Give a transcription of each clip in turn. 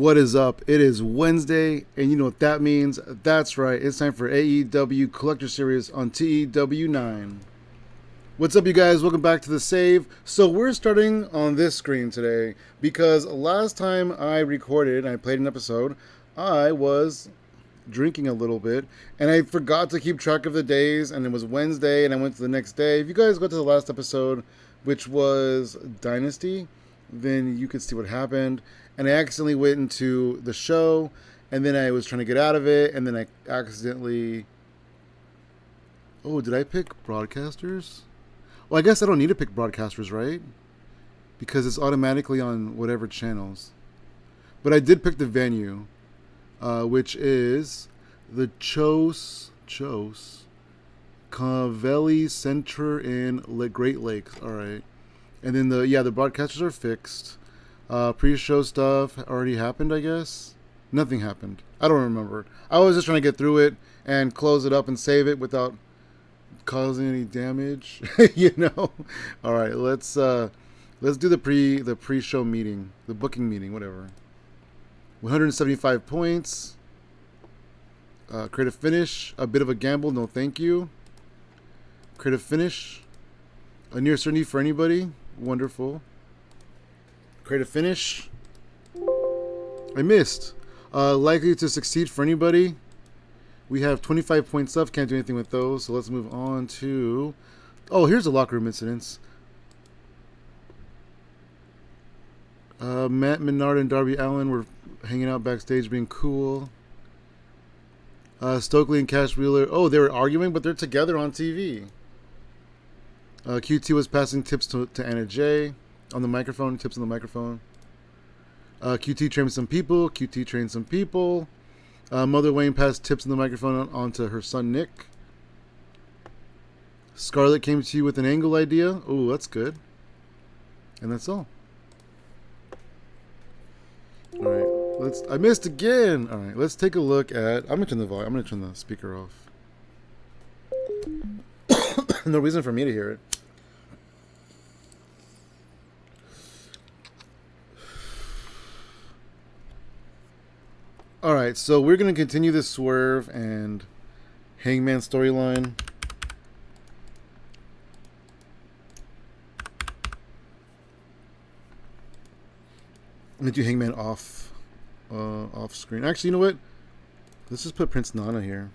What is up? It is Wednesday, and you know what that means. That's right, it's time for AEW Collector Series on TEW 9. What's up, you guys? Welcome back to the save. So we're starting on this screen today because last time I recorded and I played an episode, I was drinking a little bit, and I forgot to keep track of the days, and it was Wednesday, and I went to the next day. If you guys go to the last episode, which was Dynasty, then you could see what happened. And I accidentally went into the show, and then I was trying to get out of it, and then I accidentally... Oh, did I pick broadcasters? Well, I guess I don't need to pick broadcasters, right? Because it's automatically on whatever channels. But I did pick the venue, which is the Chose Cavelli Center in Great Lakes. All right. And then the broadcasters are fixed. Pre-show stuff already happened, I guess. Nothing happened. I don't remember. I was just trying to get through it and close it up and save it without causing any damage. You know. All right, let's do the pre-show meeting, the booking meeting, whatever. 175 points. Creative finish. A bit of a gamble. No, thank you. Creative finish. A near certainty for anybody. Wonderful. Creative finish. I missed. Likely to succeed for anybody. We have 25 points left. Can't do anything with those. So let's move on to... Oh, here's the locker room incidents. Matt Menard and Darby Allin were hanging out backstage being cool. Stokely and Cash Wheeler. Oh, they were arguing, but they're together on TV. QT was passing tips to Anna Jay on the microphone. Tips on the microphone. QT trained some people. QT trained some people. Mother Wayne passed tips on the microphone onto her son Nick. Scarlett came to you with an angle idea. Oh, that's good. And that's all. All right, I missed again. All right, let's take a look at. I'm gonna turn the volume. I'm gonna turn the speaker off. No reason for me to hear it. All right, so we're going to continue this Swerve and Hangman storyline. I'm going to do Hangman off screen. Actually, you know what? Let's just put Prince Nana here.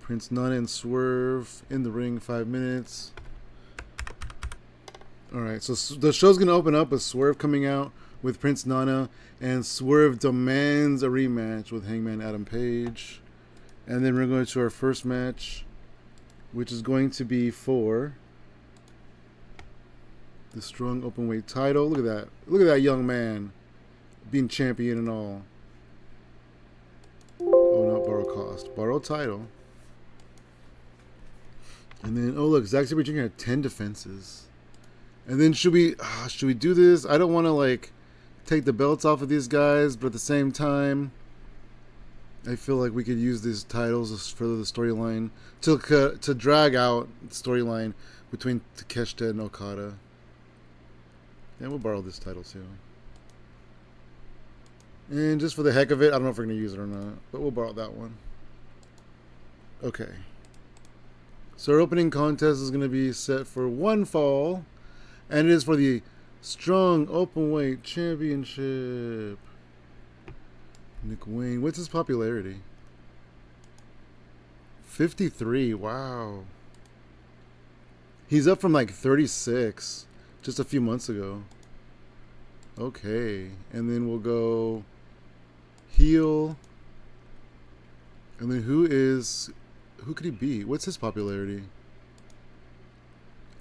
Prince Nana and Swerve in the ring, 5 minutes. All right, so the show's going to open up with Swerve coming out with Prince Nana, and Swerve demands a rematch with Hangman Adam Page. And then we're going to our first match, which is going to be for the strong openweight title. Look at that. Look at that young man being champion and all. Oh, not borrow cost. Borrow title. And then, oh look, Zack Sabre Jr. had 10 defenses. And then should we do this? I don't want to like take the belts off of these guys, but at the same time, I feel like we could use these titles to further the storyline to drag out the storyline between Takeshita and Okada. And we'll borrow this title too. And just for the heck of it, I don't know if we're going to use it or not, but we'll borrow that one. Okay. So our opening contest is going to be set for one fall, and it is for the Strong Openweight Championship. Nick Wayne, what's his popularity? 53, wow. He's up from like 36 just a few months ago. Okay, and then we'll go heel. And then who could he be? What's his popularity?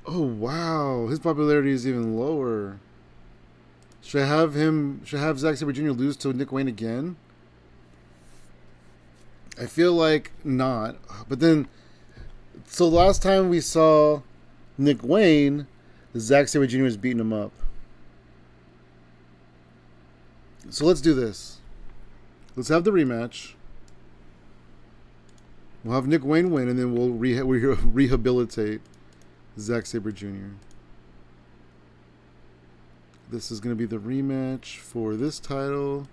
Oh, wow. His popularity is even lower. Should I have Zack Sabre Jr. lose to Nick Wayne again? I feel like not. But then, so last time we saw Nick Wayne, Zack Sabre Jr. was beating him up. So let's do this. Let's have the rematch. We'll have Nick Wayne win, and then we'll rehabilitate Zack Sabre Jr. This is going to be the rematch for this title.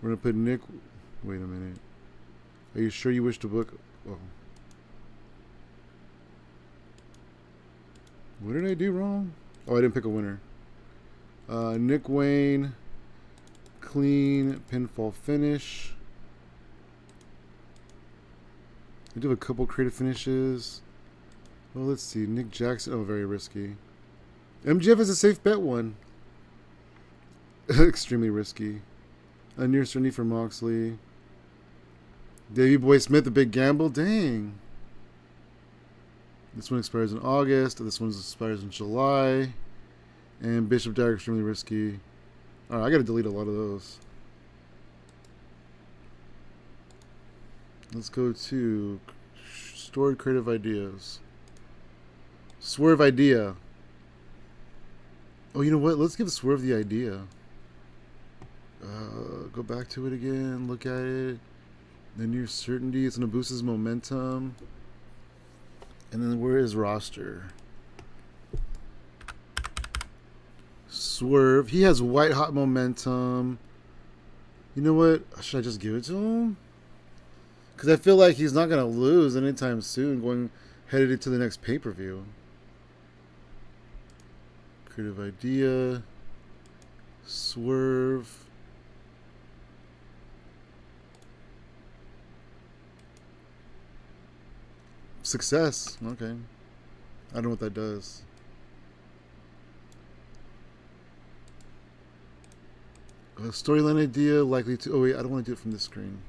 We're going to put Nick... Wait a minute. Are you sure you wish to book... Oh. What did I do wrong? Oh, I didn't pick a winner. Nick Wayne, clean pinfall finish. We do have a couple creative finishes. Well, let's see. Nick Jackson. Oh, very risky. MJF is a safe bet one. Extremely risky. A near certainty for Moxley. Davey Boy Smith, a big gamble. Dang. This one expires in August. This one expires in July. And Bishop Dagger, extremely risky. Alright, I gotta delete a lot of those. Let's go to stored creative ideas. Swerve idea. Oh, you know what? Let's give Swerve the idea. Go back to it again. Look at it. The near certainty. It's going to boost his momentum. And then where is roster? Swerve. He has white hot momentum. You know what? Should I just give it to him? Because I feel like he's not going to lose anytime soon headed into the next pay-per-view. Creative idea. Swerve. Success. Okay. I don't know what that does. A storyline idea likely to... Oh, wait. I don't want to do it from this screen.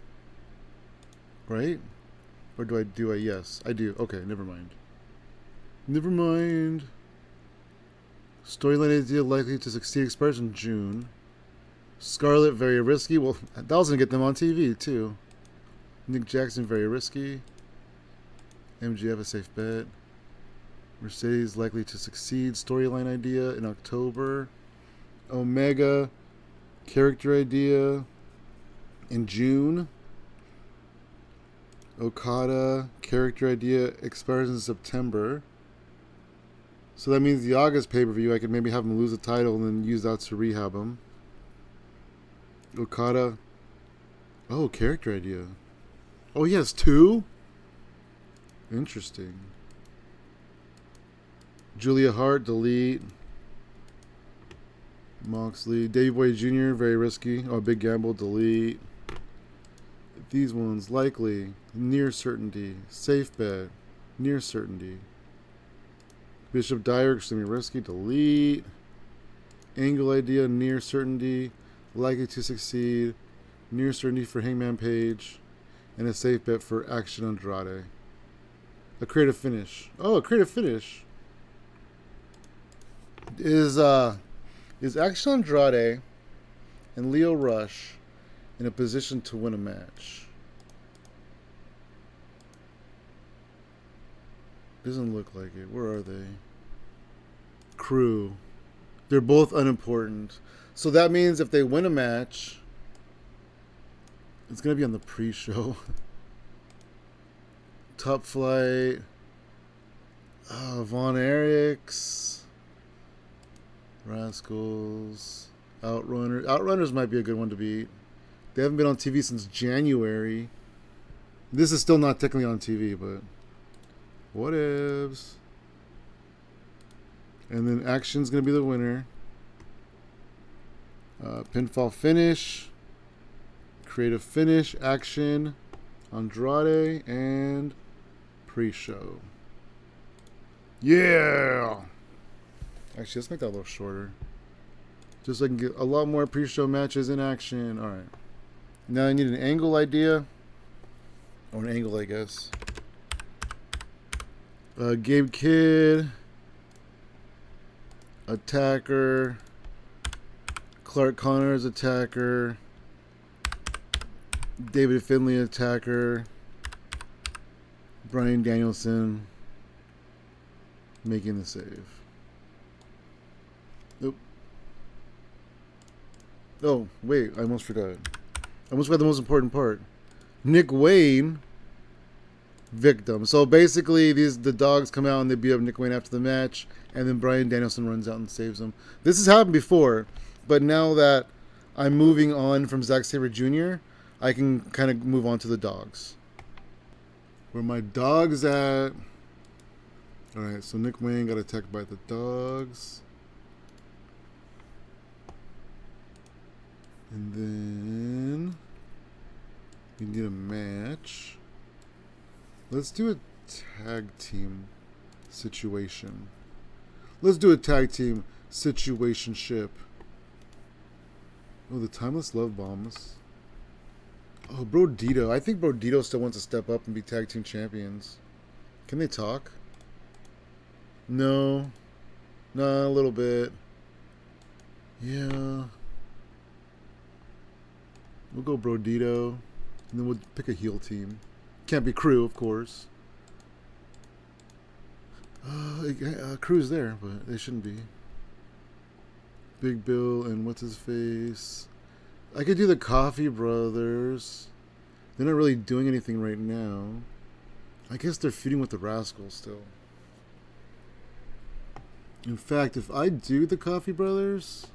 Right? Or do I? Yes, I do. Okay, never mind. Never mind. Storyline idea likely to succeed expires in June. Scarlett, very risky. Well, that was going to get them on TV, too. Nick Jackson, very risky. MGF, a safe bet. Mercedes, likely to succeed. Storyline idea in October. Omega, character idea in June. Okada, character idea expires in September. So that means the August pay-per-view, I could maybe have him lose the title and then use that to rehab him. Okada. Oh, character idea. Oh, he has two? Interesting. Julia Hart, delete. Moxley. Davey Boy Jr., very risky. Oh, big gamble, delete. These ones, likely. Near certainty. Safe bet. Near certainty. Bishop Dyer, extremely risky, delete. Angle idea, near certainty. Likely to succeed. Near certainty for Hangman Page. And a safe bet for Action Andrade. A creative finish. Oh, a creative finish. Is Action Andrade and Leo Rush in a position to win a match? Doesn't look like it. Where are they? Crew. They're both unimportant. So that means if they win a match, it's going to be on the pre-show. Top Flight. Von Erichs. Rascals. Outrunners. Outrunners might be a good one to beat. They haven't been on TV since January. This is still not technically on TV, but whatevs. And then Action's going to be the winner. Pinfall finish. Creative finish. Action. Andrade. And pre-show. Yeah! Actually, let's make that a little shorter. Just so I can get a lot more pre-show matches in action. Alright. Now I need an angle idea. Or an angle, I guess. Gabe Kidd. Attacker. Clark Connors, attacker. David Finlay, attacker. Bryan Danielson making the save. Nope. Oh, wait, I almost forgot. I almost forgot the most important part. Nick Wayne victim. So basically, the dogs come out and they beat up Nick Wayne after the match, and then Bryan Danielson runs out and saves them. This has happened before, but now that I'm moving on from Zack Sabre Jr., I can kind of move on to the dogs. Where my dogs at? All right, so Nick Wayne got attacked by the dogs. And then we need a match. Let's do a tag team situation. Let's do a tag team situationship. Oh, the Timeless Love Bombs. Oh, Bro Dito. I think Bro Dito still wants to step up and be tag team champions. Can they talk? No. Nah, a little bit. Yeah. We'll go Bro Dito. And then we'll pick a heel team. Can't be Crew, of course. Crew's there, but they shouldn't be. Big Bill and what's his face? I could do the Coffee Brothers. They're not really doing anything right now. I guess they're feuding with the Rascals still. In fact, if I do the Coffee Brothers,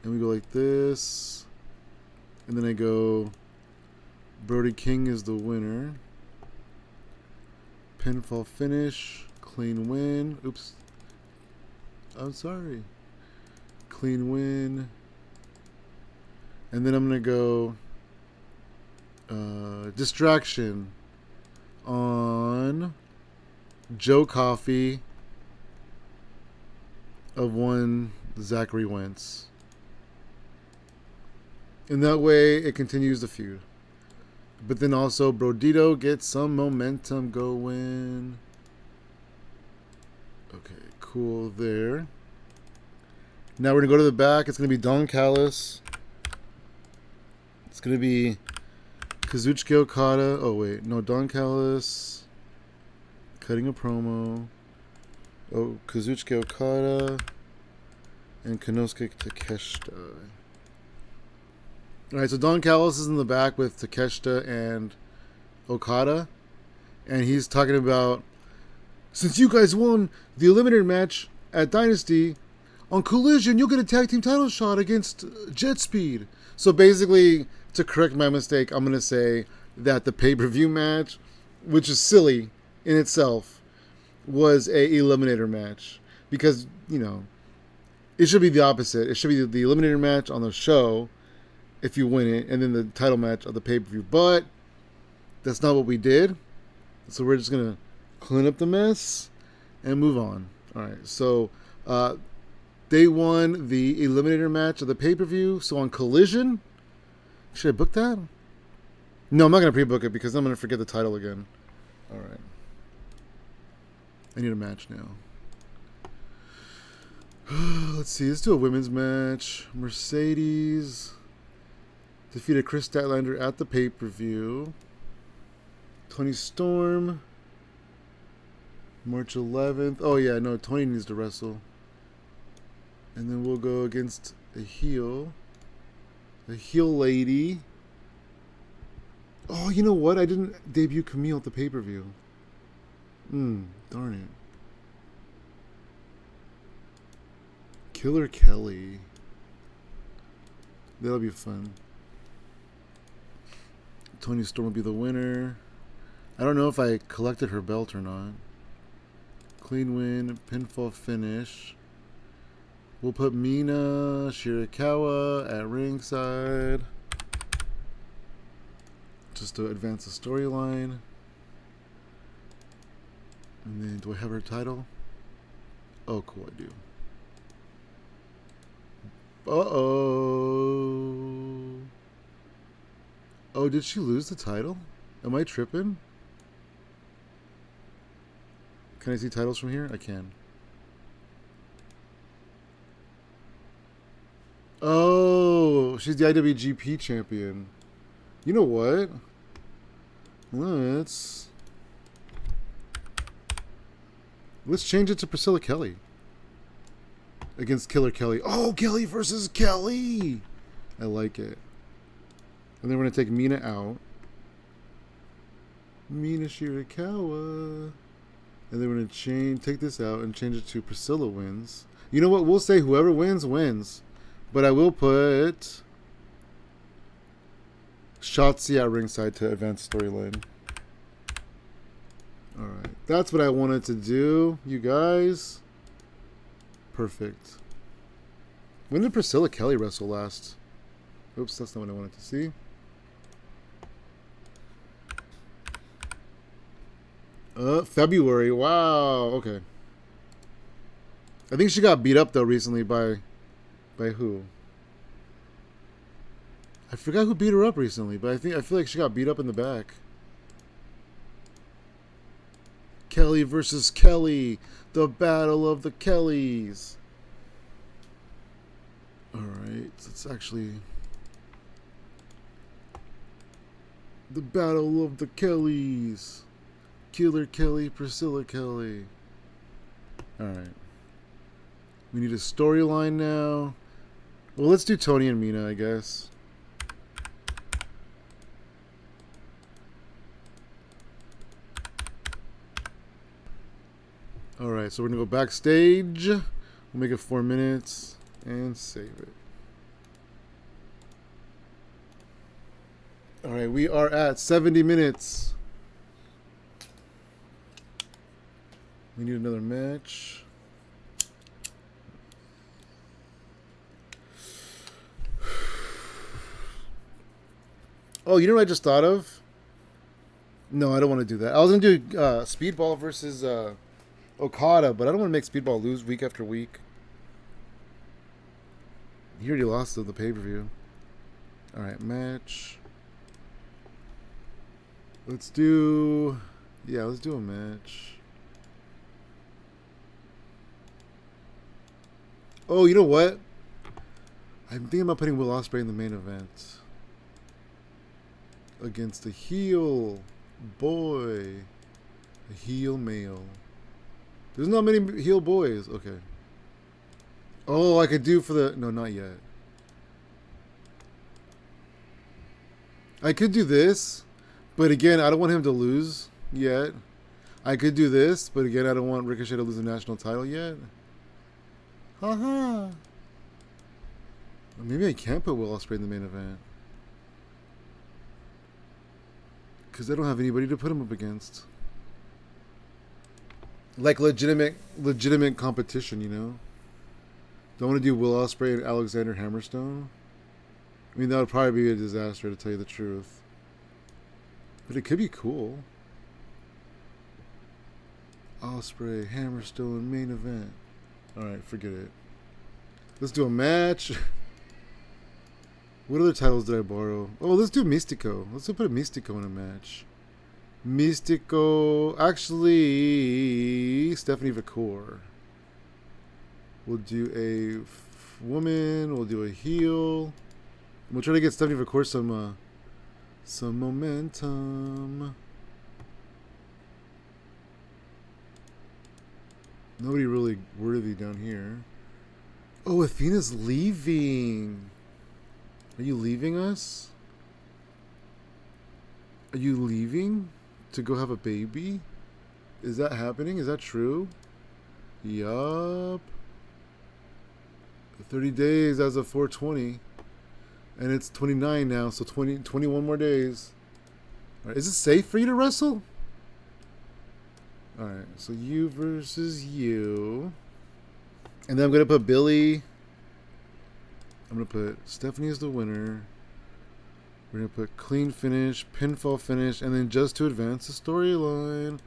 and we go like this, and then I go, Brody King is the winner. Pinfall finish, clean win. Oops. I'm sorry. Clean win. And then I'm going to go distraction on Joe Coffey of one Zachary Wentz. And that way it continues the feud. But then also Bro Dito gets some momentum going. Okay, cool there. Now we're going to go to the back. It's going to be Don Callis. It's going to be Kazuchika Okada. Oh, wait. No, Don Callis. Cutting a promo. Oh, Kazuchika Okada. And Konosuke Takeshita. Alright, so Don Callis is in the back with Takeshita and Okada. And he's talking about, since you guys won the Eliminator match at Dynasty, on Collision, you'll get a tag team title shot against Jet Speed. So basically, to correct my mistake, I'm going to say that the pay-per-view match, which is silly in itself, was a Eliminator match. Because, you know, it should be the opposite. It should be the Eliminator match on the show, if you win it, and then the title match of the pay-per-view. But that's not what we did. So we're just going to clean up the mess and move on. All right, so they won the Eliminator match of the pay-per-view. So on Collision, should I book that? No, I'm not going to pre-book it because I'm going to forget the title again. All right. I need a match now. Let's see. Let's do a women's match. Mercedes defeated Chris Statlander at the pay-per-view. Tony Storm. March 11th. Oh, yeah. No, Tony needs to wrestle. And then we'll go against a heel. A heel lady. Oh, you know what? I didn't debut Camille at the pay-per-view. Darn it. Killer Kelly. That'll be fun. Tony Storm will be the winner. I don't know if I collected her belt or not. Clean win, pinfall finish. We'll put Mina Shirakawa at ringside. Just to advance the storyline. And then, do I have her title? Oh, cool, I do. Uh-oh. Oh, did she lose the title? Am I tripping? Can I see titles from here? I can. Oh, she's the IWGP champion. You know what? Let's change it to Priscilla Kelly against Killer Kelly. Oh, Kelly versus Kelly. I like it. And then we're going to take Mina out. Mina Shirakawa. And then we're going to take this out and change it to Priscilla wins. You know what? We'll say whoever wins, wins. But I will put Shotzi at ringside to advance storyline. Alright. That's what I wanted to do, you guys. Perfect. When did Priscilla Kelly wrestle last? Oops, that's not what I wanted to see. February. Wow. Okay. I think she got beat up though recently by who? I forgot who beat her up recently, but I feel like she got beat up in the back. Kelly versus Kelly, the battle of the Kellys. All right, it's actually the battle of the Kellys. Killer Kelly, Priscilla Kelly. All right. We need a storyline now. Well, let's do Tony and Mina, I guess. All right, so we're going to go backstage. We'll make it 4 minutes and save it. All right, we are at 70 minutes. We need another match. Oh, you know what I just thought of? No, I don't want to do that. I was going to do Speedball versus Okada, but I don't want to make Speedball lose week after week. He already lost the pay-per-view. All right, match. Let's do a match. Oh, you know what? I'm thinking about putting Will Ospreay in the main event. Against a heel boy. A heel male. There's not many heel boys. Okay. Oh, I could do for the... No, not yet. I could do this. But again, I don't want him to lose yet. I could do this. But again, I don't want Ricochet to lose the national title yet. Haha. Maybe I can't put Will Ospreay in the main event. Because I don't have anybody to put him up against. Like legitimate competition, you know? Don't want to do Will Ospreay and Alexander Hammerstone. I mean, that would probably be a disaster, to tell you the truth. But it could be cool. Ospreay, Hammerstone, main event. Alright, forget it. Let's do a match. What other titles did I borrow? Oh, let's do Mystico. Let's put a Mystico in a match. Mystico. Actually, Stephanie Vicor. We'll do a woman. We'll do a heel. We'll try to get Stephanie Vicor some momentum. Nobody really worthy down here. Oh, Athena's leaving. Are you leaving us? Are you leaving to go have a baby? Is that happening? Is that true? Yup. 30 days as of 4/20. And it's 29 now, so 21 more days. Alright, is it safe for you to wrestle? Alright, so you versus you. And then I'm going to put Billy. I'm going to put Stephanie as the winner. We're going to put clean finish, pinfall finish, and then just to advance the storyline,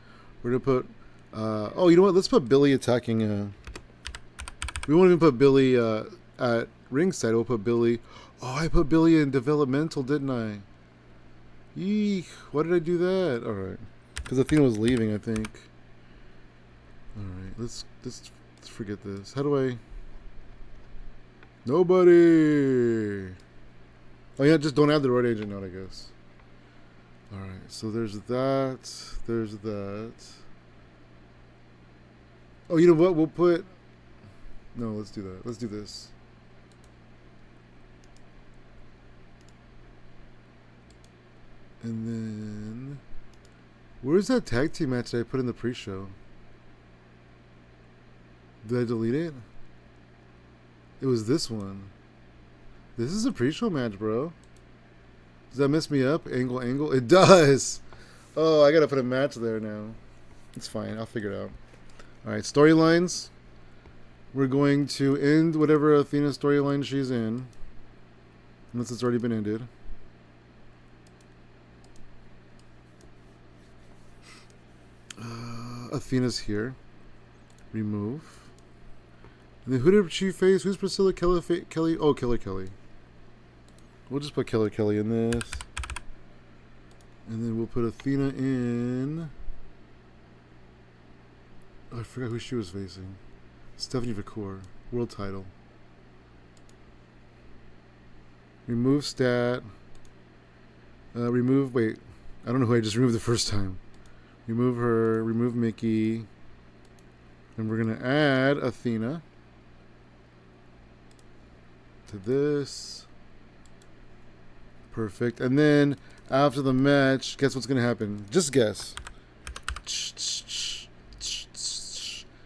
we're going to put... oh, you know what? Let's put Billy attacking... we won't even put Billy at ringside. We'll put Billy... Oh, I put Billy in developmental, didn't I? Eek, why did I do that? Alright. Because Athena was leaving, I think. Alright, let's forget this. How do I... Nobody! Oh yeah, just don't add the road agent note, I guess. Alright, so there's that. There's that. Oh, you know what? We'll put... No, let's do that. Let's do this. And then... Where's that tag team match that I put in the pre-show? Did I delete it? It was this one. This is a pre-show match, bro. Does that mess me up? Angle? It does! Oh, I gotta put a match there now. It's fine. I'll figure it out. Alright, storylines. We're going to end whatever Athena storyline she's in. Unless it's already been ended. Athena's here. Remove. And then who did she face? Who's Priscilla Kelly? Oh, Killer Kelly. We'll just put Killer Kelly in this. And then we'll put Athena in. Oh, I forgot who she was facing. Stephanie Vicor. World title. Remove stat. Remove, wait. I don't know who I just removed the first time. Remove her. Remove Mickey. And we're going to add Athena to this. Perfect. And then after the match, guess what's going to happen? Just guess.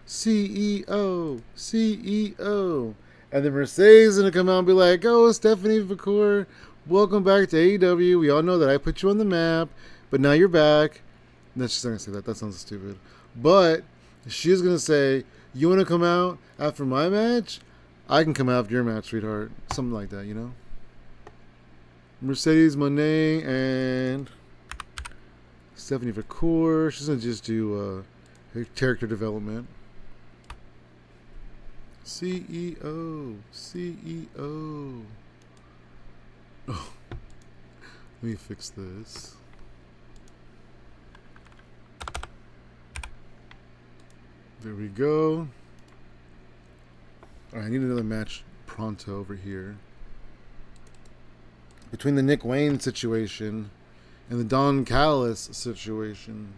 CEO. And then Mercedes is going to come out and be like, oh, Stephanie Vicor, welcome back to AEW. We all know that I put you on the map, but now you're back. No, she's not going to say that. That sounds stupid. But she's going to say, you want to come out after my match? I can come after your match, sweetheart. Something like that, you know? Mercedes Monet and Stephanie Vicor. She's going to just do her character development. CEO. Oh. Let me fix this. There we go. All right, I need another match pronto over here. Between the Nick Wayne situation and the Don Callis situation.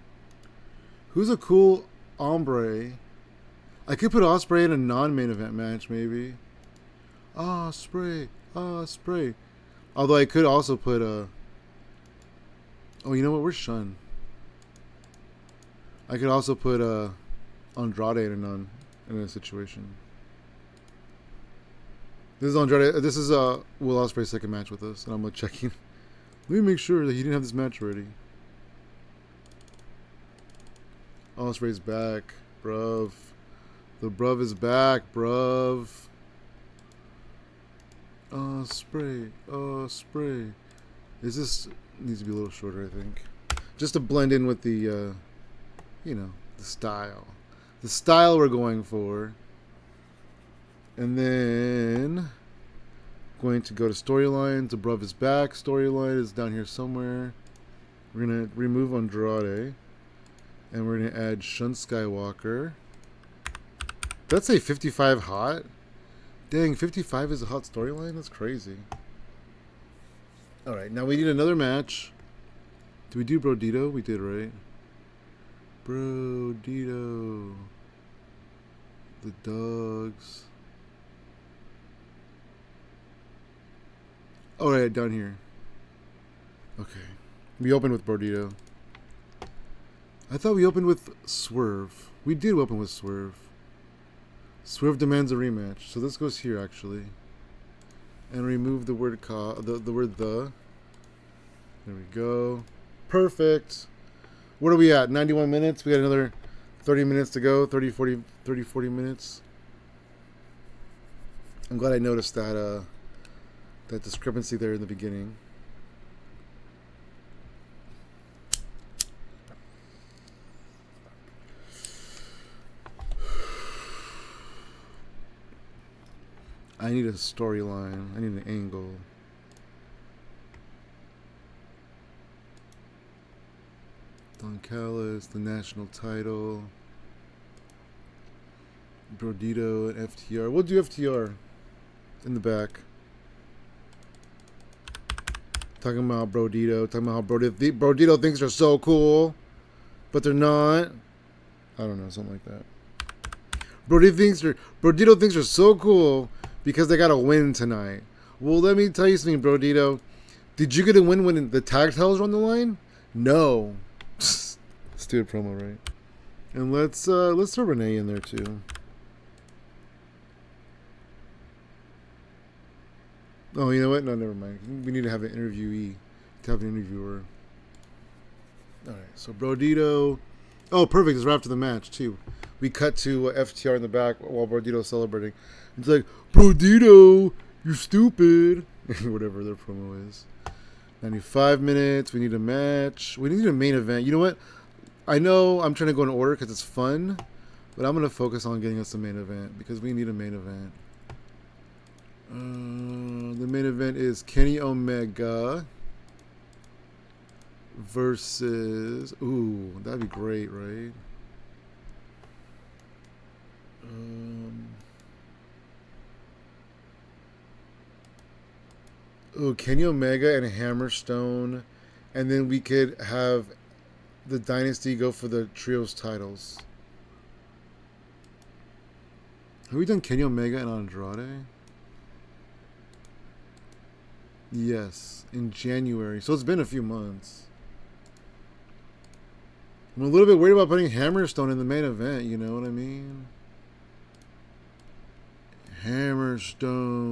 Who's a cool hombre? I could put Ospreay in a non-main event match, maybe. Ospreay. Although I could also put a... Oh, you know what? Where's Shun? I could also put Andrade in a situation. This is Andrade. This is Will Ospreay's second match with us, and I'm checking. Let me make sure that he didn't have this match ready. Ospreay's back, bruv. The bruv is back, bruv. Ospreay. This needs to be a little shorter, I think, just to blend in with the, the style. The style we're going for. And then going to go to storylines. The bruv is back. Storyline is down here somewhere. We're going to remove Andrade. And we're going to add Shun Skywalker. That's a 55 hot. Dang, 55 is a hot storyline? That's crazy. Alright, now we need another match. Did we do Brodito? We did, right? Brodito. The dogs. Alright, down here. Okay. We opened with Brodito. I thought we opened with Swerve. We did open with Swerve. Swerve demands a rematch. So this goes here, actually. And remove the word the word the. There we go. Perfect. What are we at? 91 minutes. We got another 30 minutes to go. 30, 40 minutes. I'm glad I noticed that that discrepancy there in the beginning. I need a storyline. I need an angle. Don Callis, the national title. Brodito and FTR. We'll do FTR in the back. Talking about Brodito. Talking about how Brodito thinks they're so cool, but they're not. I don't know, something like that. Brodito thinks they're so cool because they got a win tonight. Well, let me tell you something, Brodito. Did you get a win when the tag titles were on the line? No. do a promo, right? And let's throw Renee in there too. Oh, you know what? No, never mind. We need to have an interviewee to have an interviewer. All right, so Brodito. Oh, perfect. It's right after the match too. We cut to FTR in the back while Brodito's celebrating. It's like, Brodito, you're stupid. Whatever their promo is. 95 minutes. We need a match. We need a main event. You know what? I know I'm trying to go in order because it's fun, but I'm going to focus on getting us a main event because we need a main event. The main event is Kenny Omega versus... Ooh, that'd be great, right? Kenny Omega and Hammerstone, and then we could have the Dynasty go for the trios titles. Have we done Kenny Omega and Andrade? Yes, in January. So it's been a few months. I'm a little bit worried about putting Hammerstone in the main event, you know what I mean? Hammerstone.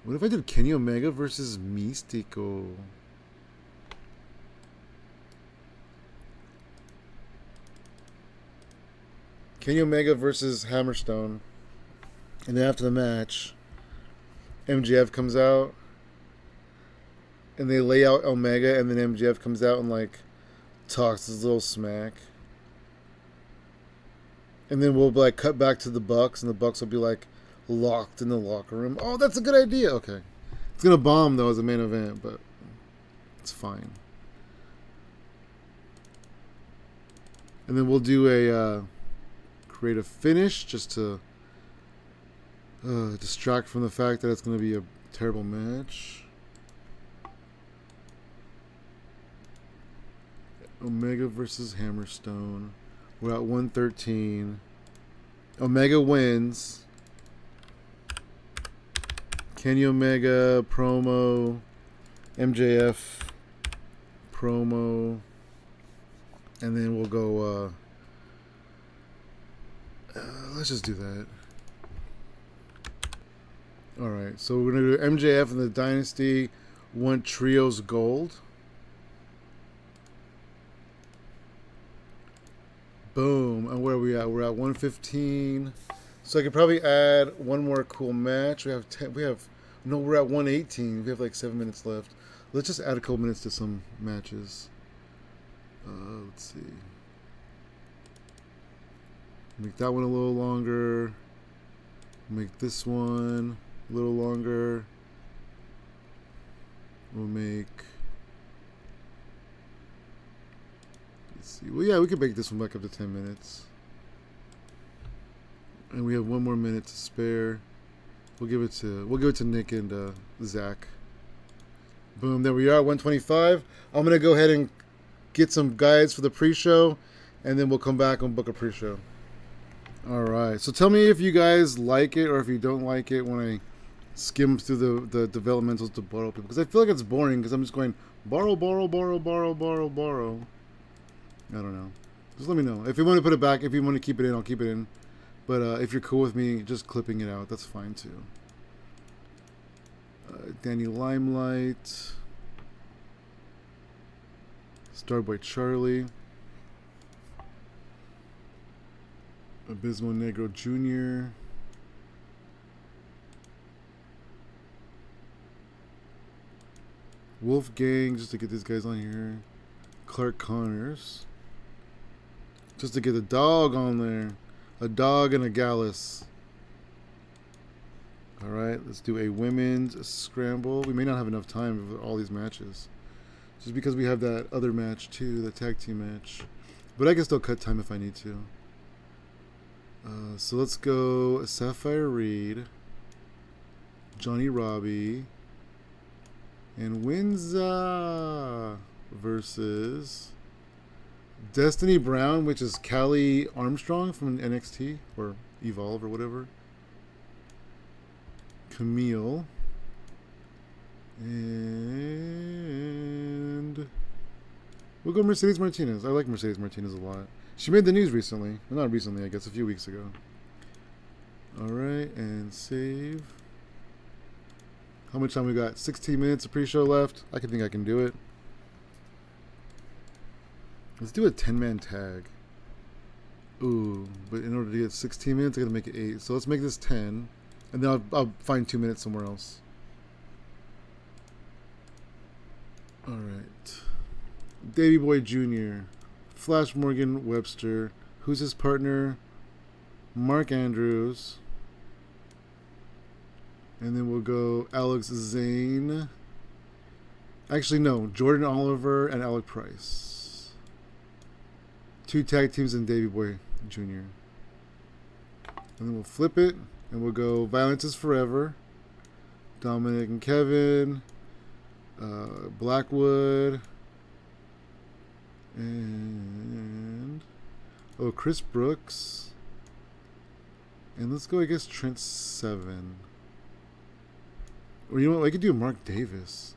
What if I did Kenny Omega versus Místico? Kenny Omega versus Hammerstone. And then after the match, MJF comes out. And they lay out Omega, and then MJF comes out and, like, talks his little smack. And then we'll, like, cut back to the Bucks, and the Bucks will be, like, locked in the locker room. Oh, that's a good idea. Okay. It's going to bomb, though, as a main event, but it's fine. And then we'll do a creative finish just to distract from the fact that it's going to be a terrible match. Omega versus Hammerstone. We're at 113. Omega wins. Kenny Omega promo. MJF promo. And then we'll go, let's just do that. Alright, so we're going to do MJF and the Dynasty want Trios Gold. Boom. And where are we at? We're at 115. So I could probably add one more cool match. We're at 118. We have like 7 minutes left. Let's just add a couple minutes to some matches. Let's see. Make that one a little longer. Make this one a little longer. We'll make... Let's see. Well, yeah, we can make this one back up to 10 minutes. And we have 1 more minute to spare. We'll give it to Nick and Zach. Boom, there we are, 125. I'm gonna go ahead and get some guides for the pre-show, and then we'll come back and book a pre-show. Alright, so tell me if you guys like it or if you don't like it when I skim through the developmentals to borrow people. Because I feel like it's boring because I'm just going borrow, borrow, borrow, borrow, borrow, borrow. I don't know. Just let me know. If you want to put it back, if you want to keep it in, I'll keep it in. But if you're cool with me just clipping it out, that's fine too. Danny Limelight. Starboy Charlie. Abismo Negro Jr. Wolfgang, just to get these guys on here. Clark Connors. Just to get a dog on there. A dog and a Gallus. Alright, let's do a women's scramble. We may not have enough time for all these matches. Just because we have that other match too, the tag team match. But I can still cut time if I need to. So let's go Sapphire Reed, Johnny Robbie, and Winza versus Destiny Brown, which is Callie Armstrong from NXT or Evolve or whatever. Camille and We'll go Mercedes Martinez. I like Mercedes Martinez a lot. She made the news recently. Well, not recently, I guess, a few weeks ago. Alright, and save. How much time we got? 16 minutes of pre-show left. I think I can do it. Let's do a 10-man tag. Ooh, but in order to get 16 minutes, I gotta make it 8. So let's make this 10. And then I'll find 2 minutes somewhere else. Alright. Davey Boy Jr., Flash Morgan Webster. Who's his partner? Mark Andrews. And then we'll go Alex Zane. Actually, no. Jordan Oliver and Alec Price. 2 tag teams and Davey Boy Jr. And then we'll flip it. And we'll go Violence is Forever. Dominic and Kevin. Blackwood. And... oh, Chris Brooks. And let's go, I guess, Trent Seven. Or you know what? I could do Mark Davis.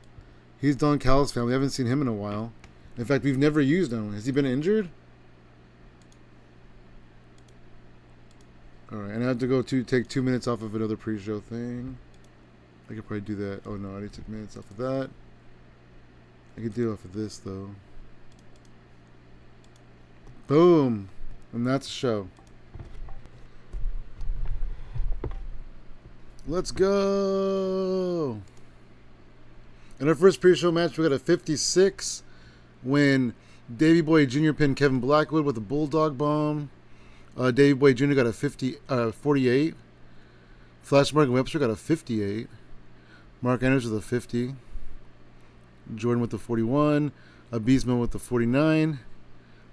He's Don Callis' family. We haven't seen him in a while. In fact, we've never used him. Has he been injured? Alright, and I have to go take 2 minutes off of another pre-show thing. I could probably do that. Oh no, I already took minutes off of that. I could do it off of this though. Boom! And that's a show. Let's go! In our first pre-show match, we got a 56 when Davey Boy Jr. pinned Kevin Blackwood with a Bulldog Bomb. Davey Boy Jr. got a 48. Flash Morgan Webster got a 58. Mark Andrews with a 50. Jordan with the 41. Beastman with the 49.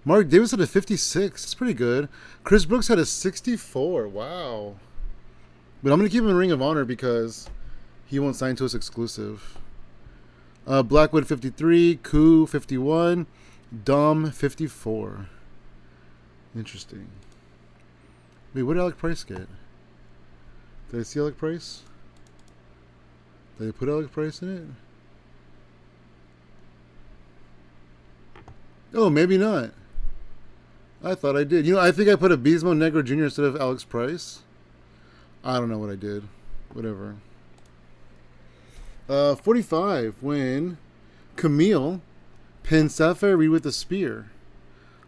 Mark Davis had a 56. That's pretty good. Chris Brooks had a 64. Wow. But I'm going to keep him in Ring of Honor because he won't sign to us exclusive. Blackwood 53. Koo 51. Dom 54. Interesting. Wait, what did Alec Price get? Did I see Alec Price? Did I put Alec Price in it? Oh, maybe not. I thought I did. You know, I think I put a Beastmo Negro Jr. instead of Alex Price. I don't know what I did. Whatever. 45 when Camille pinned Sapphire Reed with a spear.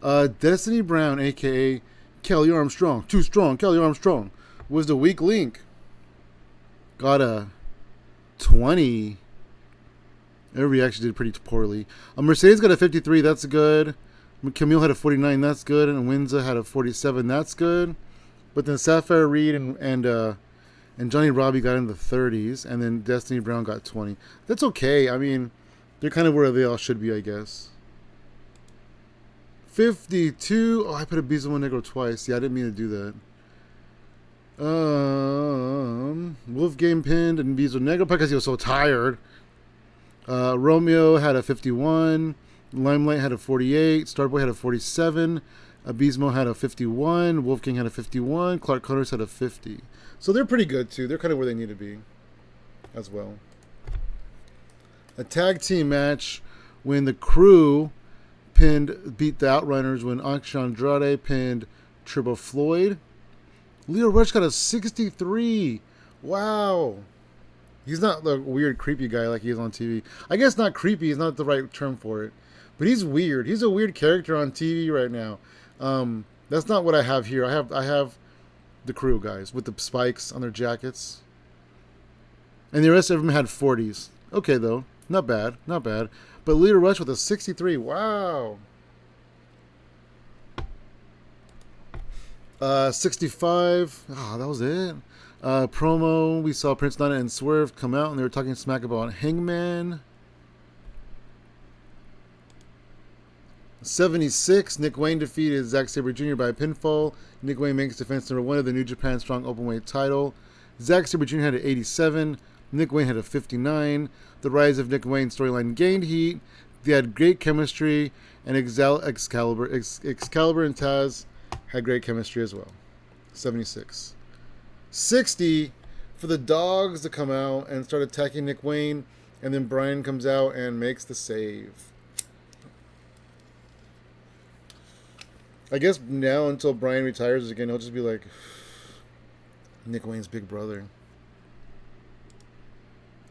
Destiny Brown, a.k.a. Kelly Armstrong, too strong, Kelly Armstrong, was the weak link. Got a 20. Everybody actually did pretty poorly. Mercedes got a 53, that's good. Camille had a 49, that's good. And Windsor had a 47, that's good. But then Sapphire Reed and Johnny Robbie got in the 30s. And then Destiny Brown got 20. That's okay. I mean, they're kind of where they all should be, I guess. 52. Oh, I put a Beastmo Negro twice. Yeah, I didn't mean to do that. Wolfgang pinned and Beastmo Negro because he was so tired. Romeo had a 51. Limelight had a 48. Starboy had a 47. Beastmo had a 51. Wolfgang had a 51. Clark Connors had a 50. So they're pretty good too. They're kind of where they need to be as well. A tag team match when the Crew beat the Outrunners when Akshan Andrade pinned Turbo Floyd. Leo Rush got a 63. Wow. He's not the weird, creepy guy like he is on TV. I guess not creepy is not the right term for it. But he's weird. He's a weird character on TV right now. That's not what I have here. I have the Crew guys with the spikes on their jackets. And the rest of them had 40s. Okay, though. Not bad. Not bad. But Leo Rush with a 63. Wow. 65. Oh, that was it. Promo. We saw Prince Nana and Swerve come out, and they were talking smack about Hangman. 76. Nick Wayne defeated Zack Sabre Jr. by pinfall. Nick Wayne makes defense number 1 of the New Japan Strong Openweight title. Zack Sabre Jr. had an 87. Nick Wayne had a 59. The Rise of Nick Wayne storyline gained heat. They had great chemistry, and Excalibur and Taz had great chemistry as well. 76. 60 for the Dogs to come out and start attacking Nick Wayne, and then Brian comes out and makes the save. I guess now until Brian retires again, he'll just be like Nick Wayne's big brother.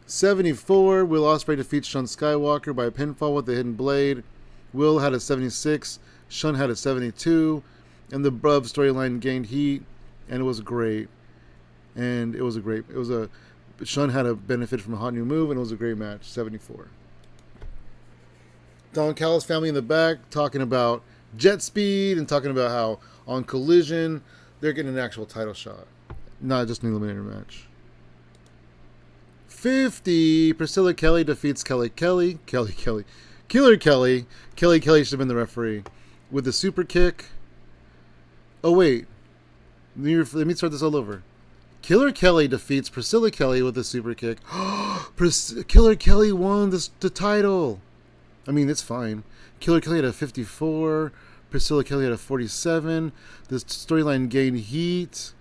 74, Will Ospreay defeats Shun Skywalker by pinfall with the hidden blade. Will had a 76, Shun had a 72, and the Bruv storyline gained heat, and it was great. Shun had a benefit from a hot new move, and it was a great match. 74. Don Callis family in the back talking about jet speed and talking about how on Collision they're getting an actual title shot, not just an eliminator match. 50, Priscilla Kelly defeats Killer Kelly should have been the referee with a super kick. Oh wait, let me start this all over. Killer Kelly defeats Priscilla Kelly with a super kick. Killer Kelly won the title. I mean, it's fine. Killer Kelly had a 54. Priscilla Kelly had a 47. This storyline gained heat.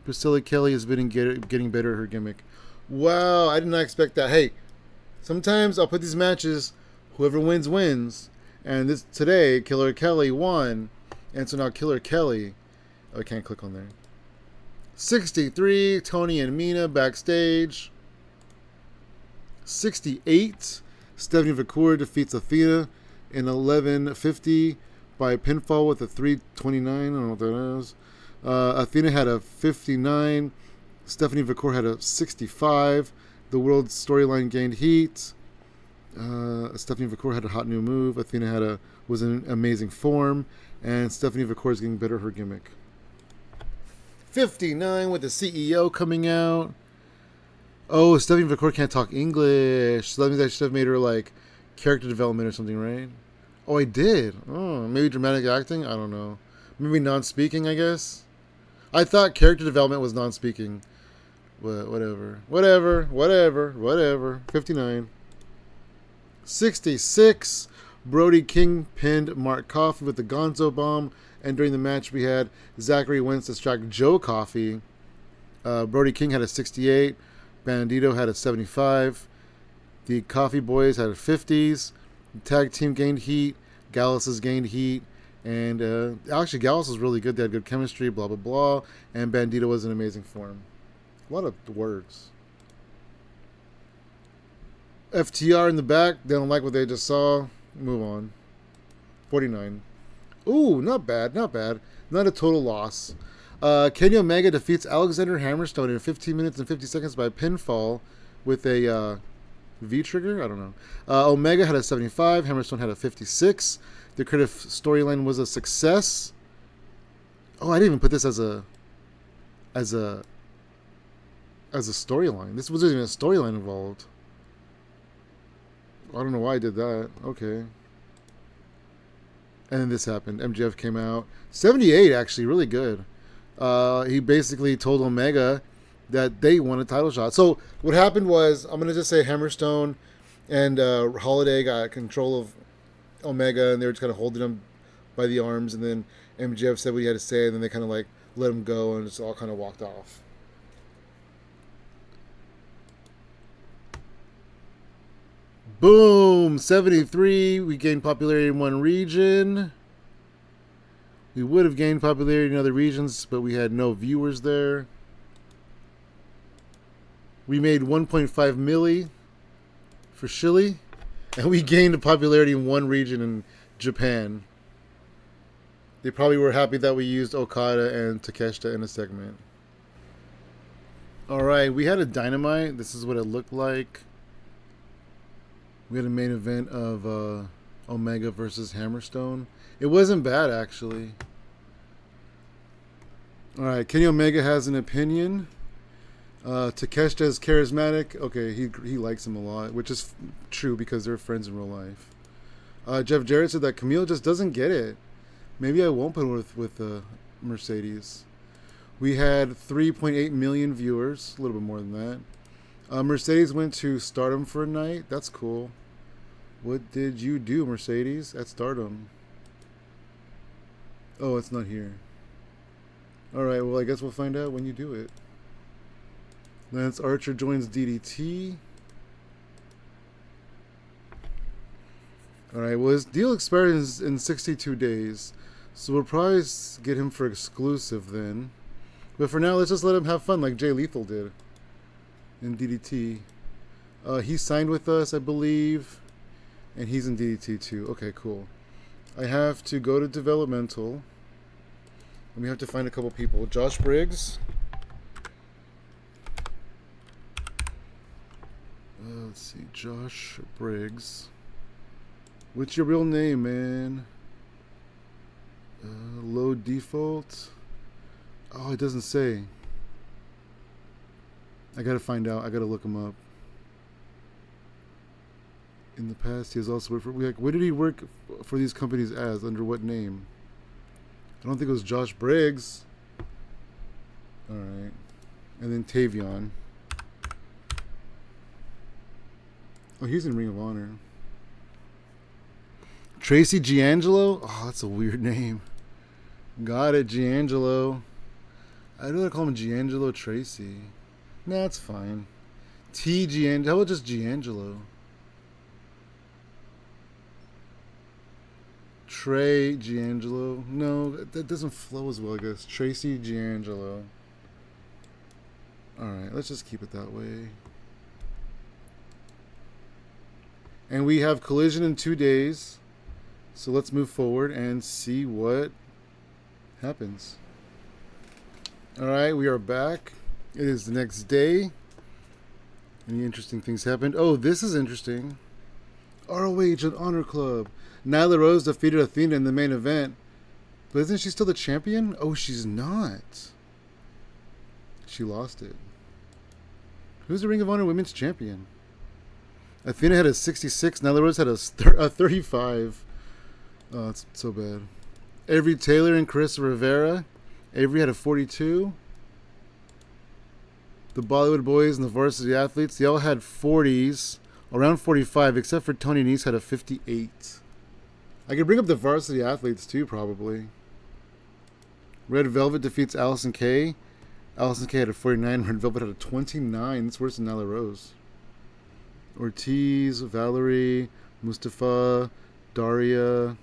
Priscilla Kelly has been getting better at her gimmick. Wow, I did not expect that. Hey, sometimes I'll put these matches, whoever wins, wins. And today, Killer Kelly won. And so now Killer Kelly... Oh, I can't click on there. 63, Tony and Mina backstage. 68, Stephanie McCool defeats Athena in 11:50 by pinfall with a 329. I don't know what that is. Athena had a 59. Stephanie McCool had a 65. The world's storyline gained heat. Stephanie McCool had a hot new move. Athena was in amazing form. And Stephanie McCool is getting better at her gimmick. 59 with the CEO coming out. Oh, Stephanie McCool can't talk English. So that means I should have made her like character development or something, right? Oh, I did. Oh, maybe dramatic acting? I don't know. Maybe non-speaking, I guess. I thought character development was non-speaking. But whatever. 59. 66. Brody King pinned Mark Coffey with the Gonzo Bomb. And during the match, we had Zachary Wentz distract Joe Coffey. Brody King had a 68. Bandito had a 75. The Coffee Boys had a 50s. The tag team gained heat. Gallus has gained heat. And actually, Gallus was really good. They had good chemistry, blah, blah, blah. And Bandito was in amazing form. A lot of words. FTR in the back. They don't like what they just saw. Move on. 49. Ooh, not bad. Not a total loss. Kenny Omega defeats Alexander Hammerstone in 15 minutes and 50 seconds by pinfall with a V-trigger? I don't know. Omega had a 75. Hammerstone had a 56. The creative storyline was a success. Oh, I didn't even put this as a storyline. This wasn't even a storyline involved. I don't know why I did that. Okay. And then this happened. MJF came out. 78, actually, really good. He basically told Omega that they won a title shot. So what happened was, I'm going to just say Hammerstone and Holiday got control of Omega, and they were just kind of holding him by the arms, and then MJF said what he had to say, and then they kind of like let him go, and just all kind of walked off. Boom! 73. We gained popularity in one region. We would have gained popularity in other regions, but we had no viewers there. We made 1.5 milli for Chile, and we gained popularity in one region in Japan. They probably were happy that we used Okada and Takeshita in a segment. Alright, we had a Dynamite. This is what it looked like. We had a main event of Omega versus Hammerstone. It wasn't bad, actually. Alright, Kenny Omega has an opinion. Takeshita is charismatic. Okay, he likes him a lot, which is true because they're friends in real life. Jeff Jarrett said that Camille just doesn't get it. Maybe I won't put it with Mercedes. We had 3.8 million viewers, a little bit more than that. Mercedes went to Stardom for a night. That's cool. What did you do, Mercedes, at Stardom? Oh, it's not here. Alright, well, I guess we'll find out when you do it. Lance Archer joins DDT. Alright, well, his deal expires in 62 days. So we'll probably get him for exclusive then. But for now, let's just let him have fun like Jay Lethal did in DDT. He signed with us, I believe, and he's in DDT too. Okay, cool. I have to go to developmental, and we have to find a couple people. Josh Briggs. Let's see, Josh Briggs. What's your real name, man? Load default. Oh, it doesn't say. I gotta find out. I gotta look him up. In the past, he has also worked for. Where did he work for these companies as? Under what name? I don't think it was Josh Briggs. All right, and then Tavion. Oh, he's in Ring of Honor. Tracy Giangelo? Oh, that's a weird name. Got it, Giangelo. I'd rather call him Giangelo Tracy. Nah, it's fine. T. Giangelo. How about just Giangelo? Trey Giangelo. No, that doesn't flow as well, I guess. Tracy Giangelo. Alright, let's just keep it that way. And we have Collision in 2 days. So let's move forward and see what happens. Alright, we are back. It is the next day. Any interesting things happened? Oh, this is interesting. ROH at Honor Club. Nyla Rose defeated Athena in the main event. But isn't she still the champion? Oh, she's not. She lost it. Who's the Ring of Honor Women's Champion? Athena had a 66. Nyla Rose had a 35. Oh, that's so bad. Avery Taylor and Carissa Rivera. Avery had a 42. The Bollywood Boys and the Varsity Athletes, they all had 40s. Around 45, except for Tony Nese had a 58. I could bring up the Varsity Athletes too, probably. Red Velvet defeats Allison Kay. Allison Kay had a 49. Red Velvet had a 29. That's worse than Nyla Rose. Ortiz, Valerie, Mustafa, Daria,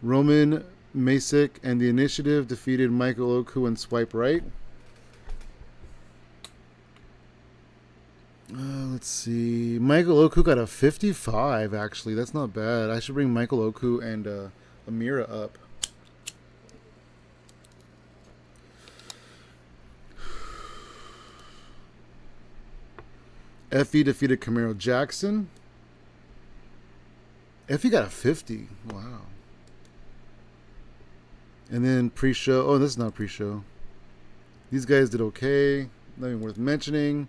Roman Masick, and the Initiative defeated Michael Oku and Swipe Right. Let's see. Michael Oku got a 55, actually. That's not bad. I should bring Michael Oku and Amira up. Effie defeated Camaro Jackson. Effie got a 50. Wow. And then pre-show. Oh, this is not pre-show. These guys did okay. Not even worth mentioning.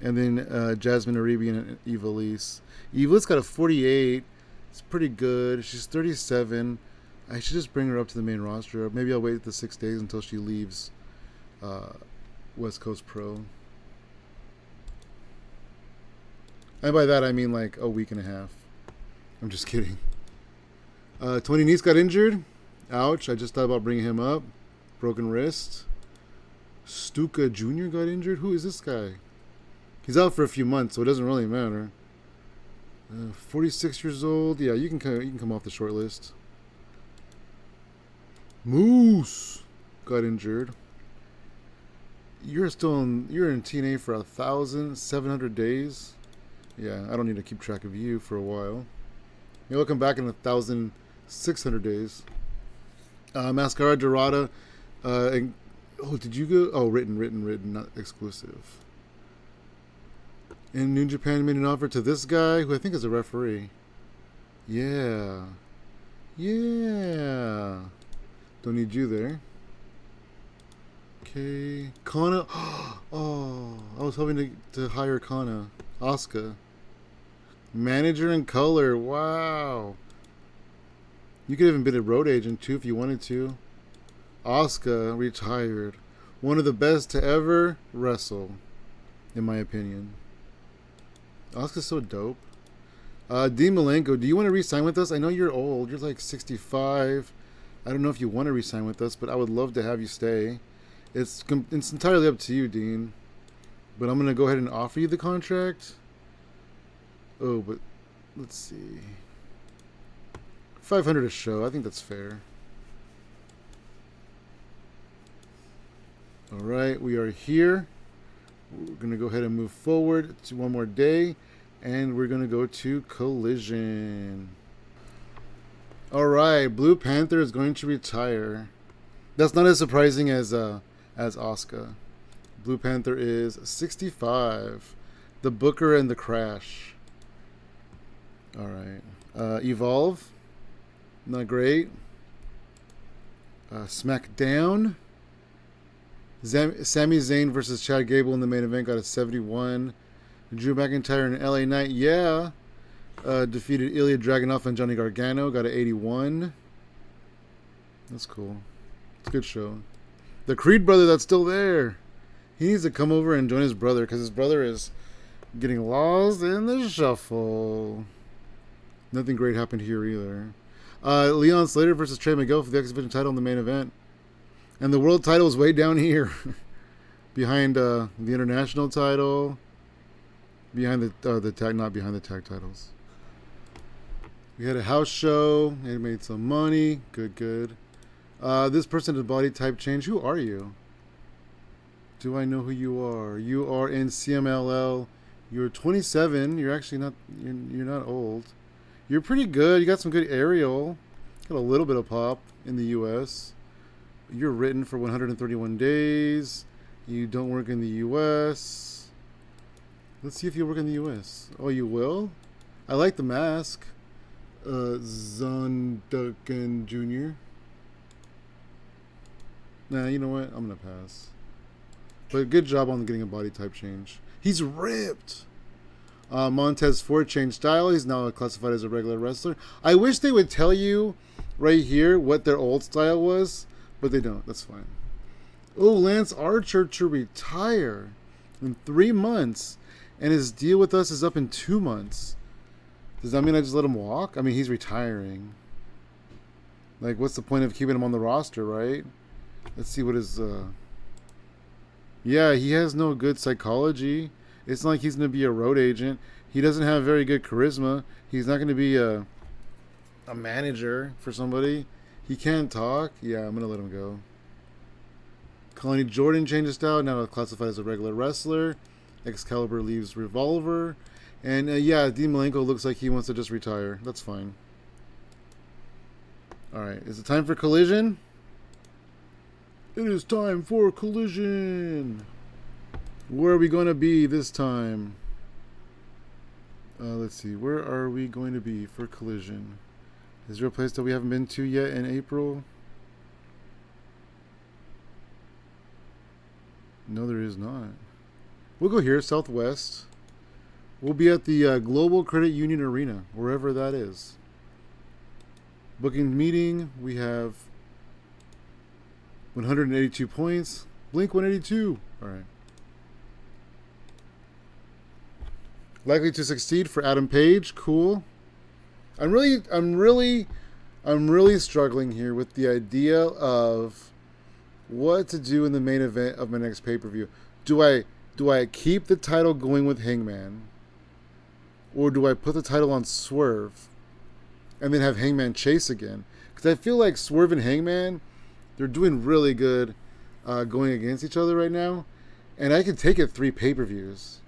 And then Jasmine Arabian and Evilise. Evilise got a 48. It's pretty good. She's 37. I should just bring her up to the main roster. Maybe I'll wait the 6 days until she leaves West Coast Pro. And by that, I mean like a week and a half. I'm just kidding. Tony Nese got injured. Ouch. I just thought about bringing him up. Broken wrist. Stuka Jr. got injured. Who is this guy? He's out for a few months, so it doesn't really matter. 46 years old. Yeah, you can come off the short list. Moose got injured. You're in TNA for 1,700 days. Yeah, I don't need to keep track of you for a while. You'll come back in 1,600 days. Mascara Dorada. Did you go? Oh, written, not exclusive. And New Japan made an offer to this guy, who I think is a referee. Yeah. Don't need you there. Okay. Kana. Oh, I was hoping to hire Kana. Asuka. Manager in color. Wow. You could have even been a road agent too if you wanted to. Asuka retired. One of the best to ever wrestle, in my opinion. Asuka's so dope. Dean Malenko, do you want to re-sign with us? I know you're old. You're like 65. I don't know if you want to re-sign with us, but I would love to have you stay. It's entirely up to you, Dean. But I'm going to go ahead and offer you the contract. Oh, but let's see. 500 a show. I think that's fair. All right, we are here. We're going to go ahead and move forward to one more day, and we're going to go to Collision. All right, Blue Panther is going to retire. That's not as surprising as Asuka. Blue Panther is 65. The Booker and the Crash. All right. Evolve. Not great. SmackDown. Sami Zayn versus Chad Gable in the main event got a 71. Drew McIntyre and LA Knight, yeah. Defeated Ilya Dragunov and Johnny Gargano, got an 81. That's cool. It's a good show. The Creed brother that's still there. He needs to come over and join his brother because his brother is getting lost in the shuffle. Nothing great happened here either. Leon Slater versus Trey Miguel for the X Division title in the main event. And the world title is way down here. Behind the international title. Behind the tag, not behind the tag titles. We had a house show. It made some money. Good. This person did a body type change. Who are you? Do I know who you are? You are in CMLL. You're 27. You're actually not. You're not old. You're pretty good. You got some good aerial. Got a little bit of pop in the U.S. You're written for 131 days. You don't work in the U.S. Let's see if you work in the U.S. Oh, you will? I like the mask. Zonducken Jr. Nah, you know what? I'm going to pass. But good job on getting a body type change. He's ripped. Montez Ford changed style. He's now classified as a regular wrestler. I wish they would tell you right here what their old style was, but they don't. That's fine. Oh, Lance Archer to retire in 3 months, and his deal with us is up in 2 months. Does that mean I just let him walk? I mean, he's retiring. Like, what's the point of keeping him on the roster, right? Let's see what his... Yeah, he has no good psychology. It's not like he's going to be a road agent. He doesn't have very good charisma. He's not going to be a manager for somebody. He can't talk. Yeah, I'm going to let him go. Connie Jordan changes style. Now classified as a regular wrestler. Excalibur leaves Revolver. And yeah, Dean Malenko looks like he wants to just retire. That's fine. Alright, is it time for Collision? It is time for Collision! Where are we going to be this time? Let's see. Where are we going to be for Collision? Is there a place that we haven't been to yet in April? No, there is not. We'll go here, Southwest. We'll be at the Global Credit Union Arena, wherever that is. Booking meeting, we have 182 points. Blink 182. All right. Likely to succeed for Adam Page. Cool. I'm really struggling here with the idea of what to do in the main event of my next pay-per-view. Do I keep the title going with Hangman? Or do I put the title on Swerve and then have Hangman chase again? Because I feel like Swerve and Hangman, they're doing really good going against each other right now. And I could take it 3 pay-per-views.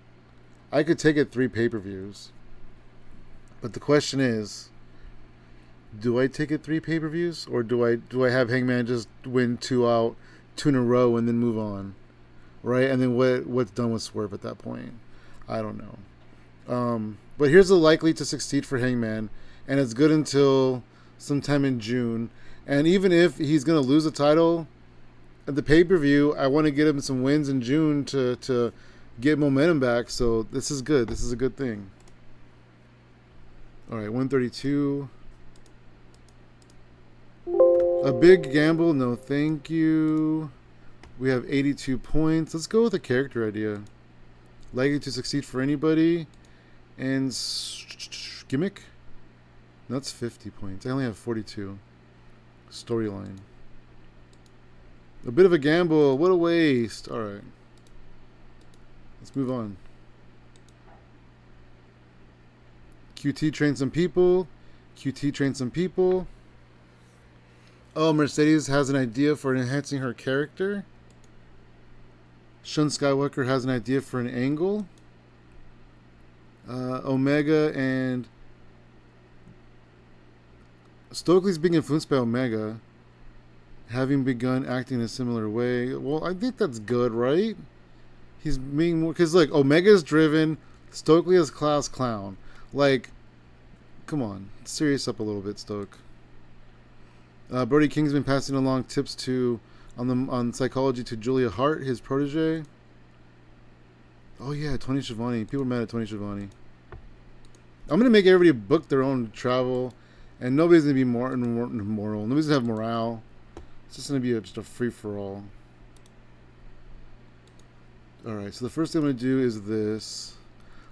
But the question is, do I take it 3 pay-per-views? Or do I have Hangman just win 2 out, 2 in a row, and then move on? Right? And then what's done with Swerve at that point? I don't know. But here's the likely to succeed for Hangman, and it's good until sometime in June. And even if he's going to lose the title at the pay-per-view, I want to get him some wins in June to get momentum back. So this is good. This is a good thing. All right, 132. A big gamble. No, thank you. We have 82 points. Let's go with a character idea. Likely to succeed for anybody. And gimmick? That's 50 points. I only have 42. Storyline. A bit of a gamble. What a waste. Alright. Let's move on. QT trained some people. Oh, Mercedes has an idea for enhancing her character. Shun Skywalker has an idea for an angle. Omega and Stokely's being influenced by Omega, having begun acting in a similar way. Well, I think that's good, right? He's being more, because like Omega's driven, Stokely is class clown. Like, come on, serious up a little bit, Stoke. Brody King's been passing along tips on psychology to Julia Hart, his protege. Oh yeah, Tony Schiavone. People are mad at Tony Schiavone. I'm gonna make everybody book their own travel, and nobody's gonna be moral. Nobody's gonna have morale. It's just gonna be just a free for all. All right. So the first thing I'm gonna do is this.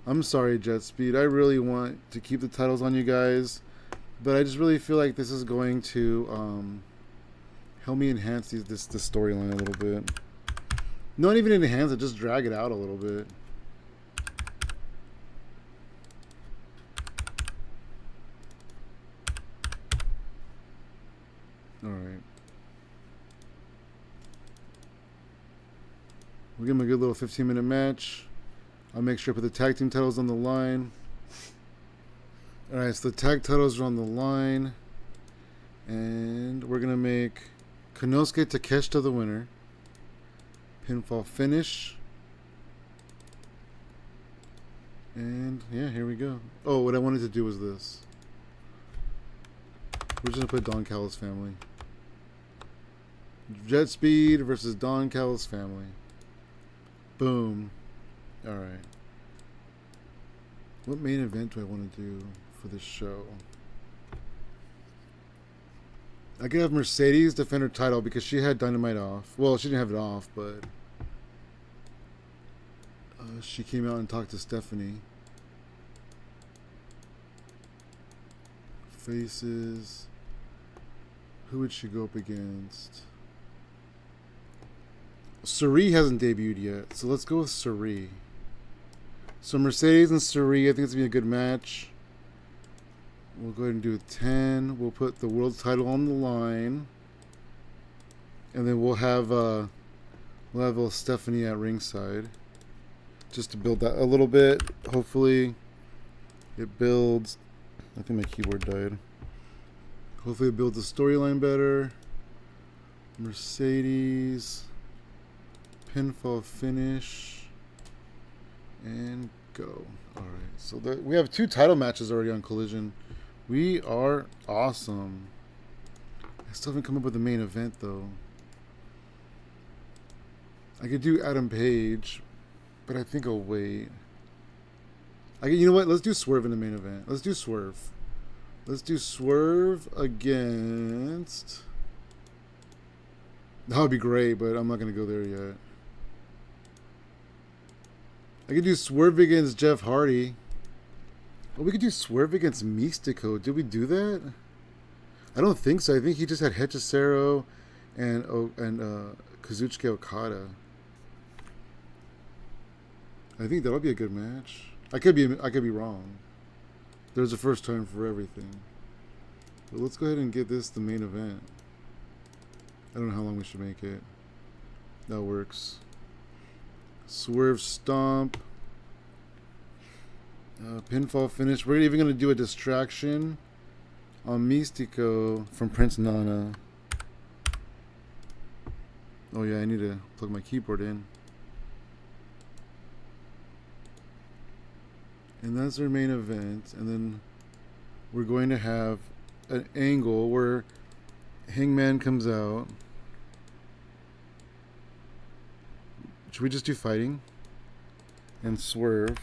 I'm sorry, Jet Speed. I really want to keep the titles on you guys, but I just really feel like this is going to help me enhance this storyline a little bit. Not even enhance it, just drag it out a little bit. All right. We'll give him a good little 15-minute match. I'll make sure I put the tag team titles on the line. All right, so the tag titles are on the line. And we're going to make Konosuke Takeshita the winner. Pinfall finish. And yeah, here we go. Oh, what I wanted to do was this. We're just going to put Don Callis family. Jet Speed versus Don Callis family. Boom. Alright. What main event do I want to do for this show? I could have Mercedes defend her title because she had Dynamite off. Well, she didn't have it off, but she came out and talked to Stephanie. Faces. Who would she go up against? Suri hasn't debuted yet, so let's go with Suri. So Mercedes and Suri, I think it's going to be a good match. We'll go ahead and do a 10. We'll put the world title on the line. And then we'll have little Stephanie at ringside. Just to build that a little bit. Hopefully it builds. I think my keyboard died. Hopefully it builds the storyline better. Mercedes. Pinfall finish. And go. Alright, so we have 2 title matches already on Collision. We are awesome. I still haven't come up with the main event though. I could do Adam Page, but I think I'll wait. You know what? Let's do Swerve in the main event. Let's do Swerve. Let's do Swerve against... That would be great, but I'm not going to go there yet. I could do Swerve against Jeff Hardy. Oh, we could do Swerve against Mystico. Did we do that? I don't think so. I think he just had Hechicero and Kazuchika Okada. I think that'll be a good match. I could be wrong. There's a first time for everything. But let's go ahead and get this the main event. I don't know how long we should make it. That works. Swerve Stomp. Pinfall finish. We're even going to do a distraction on Mystico from Prince Nana. Oh yeah, I need to plug my keyboard in. And that's our main event. And then we're going to have an angle where Hangman comes out. Should we just do fighting? And Swerve.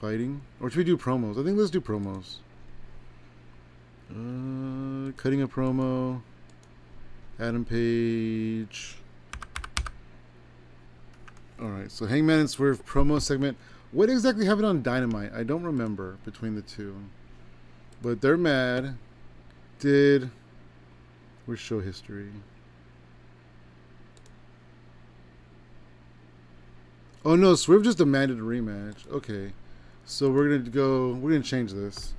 Fighting? Or should we do promos? I think let's do promos. Cutting a promo. Adam Page. Alright, so Hangman and Swerve promo segment. What exactly happened on Dynamite? I don't remember between the two. But they're mad. Where's show history? Oh no, Swerve just demanded a rematch. Okay. So we're gonna change this.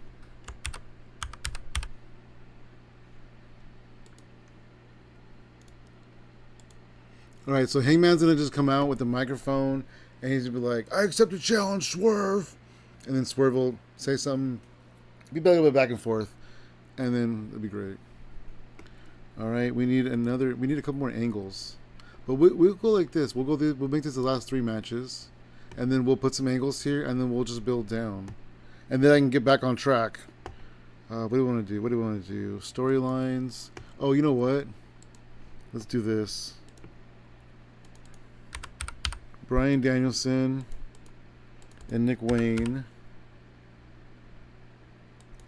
All right, so Hangman's gonna just come out with the microphone, and he's gonna be like, "I accept the challenge, Swerve," and then Swerve will say something, be a little bit back and forth, and then it'll be great. All right, we need a couple more angles, but we'll go like this. We'll make this the last 3 matches, and then we'll put some angles here, and then we'll just build down, and then I can get back on track. What do we want to do? What do we want to do? Storylines. Oh, you know what? Let's do this. Bryan Danielson and Nick Wayne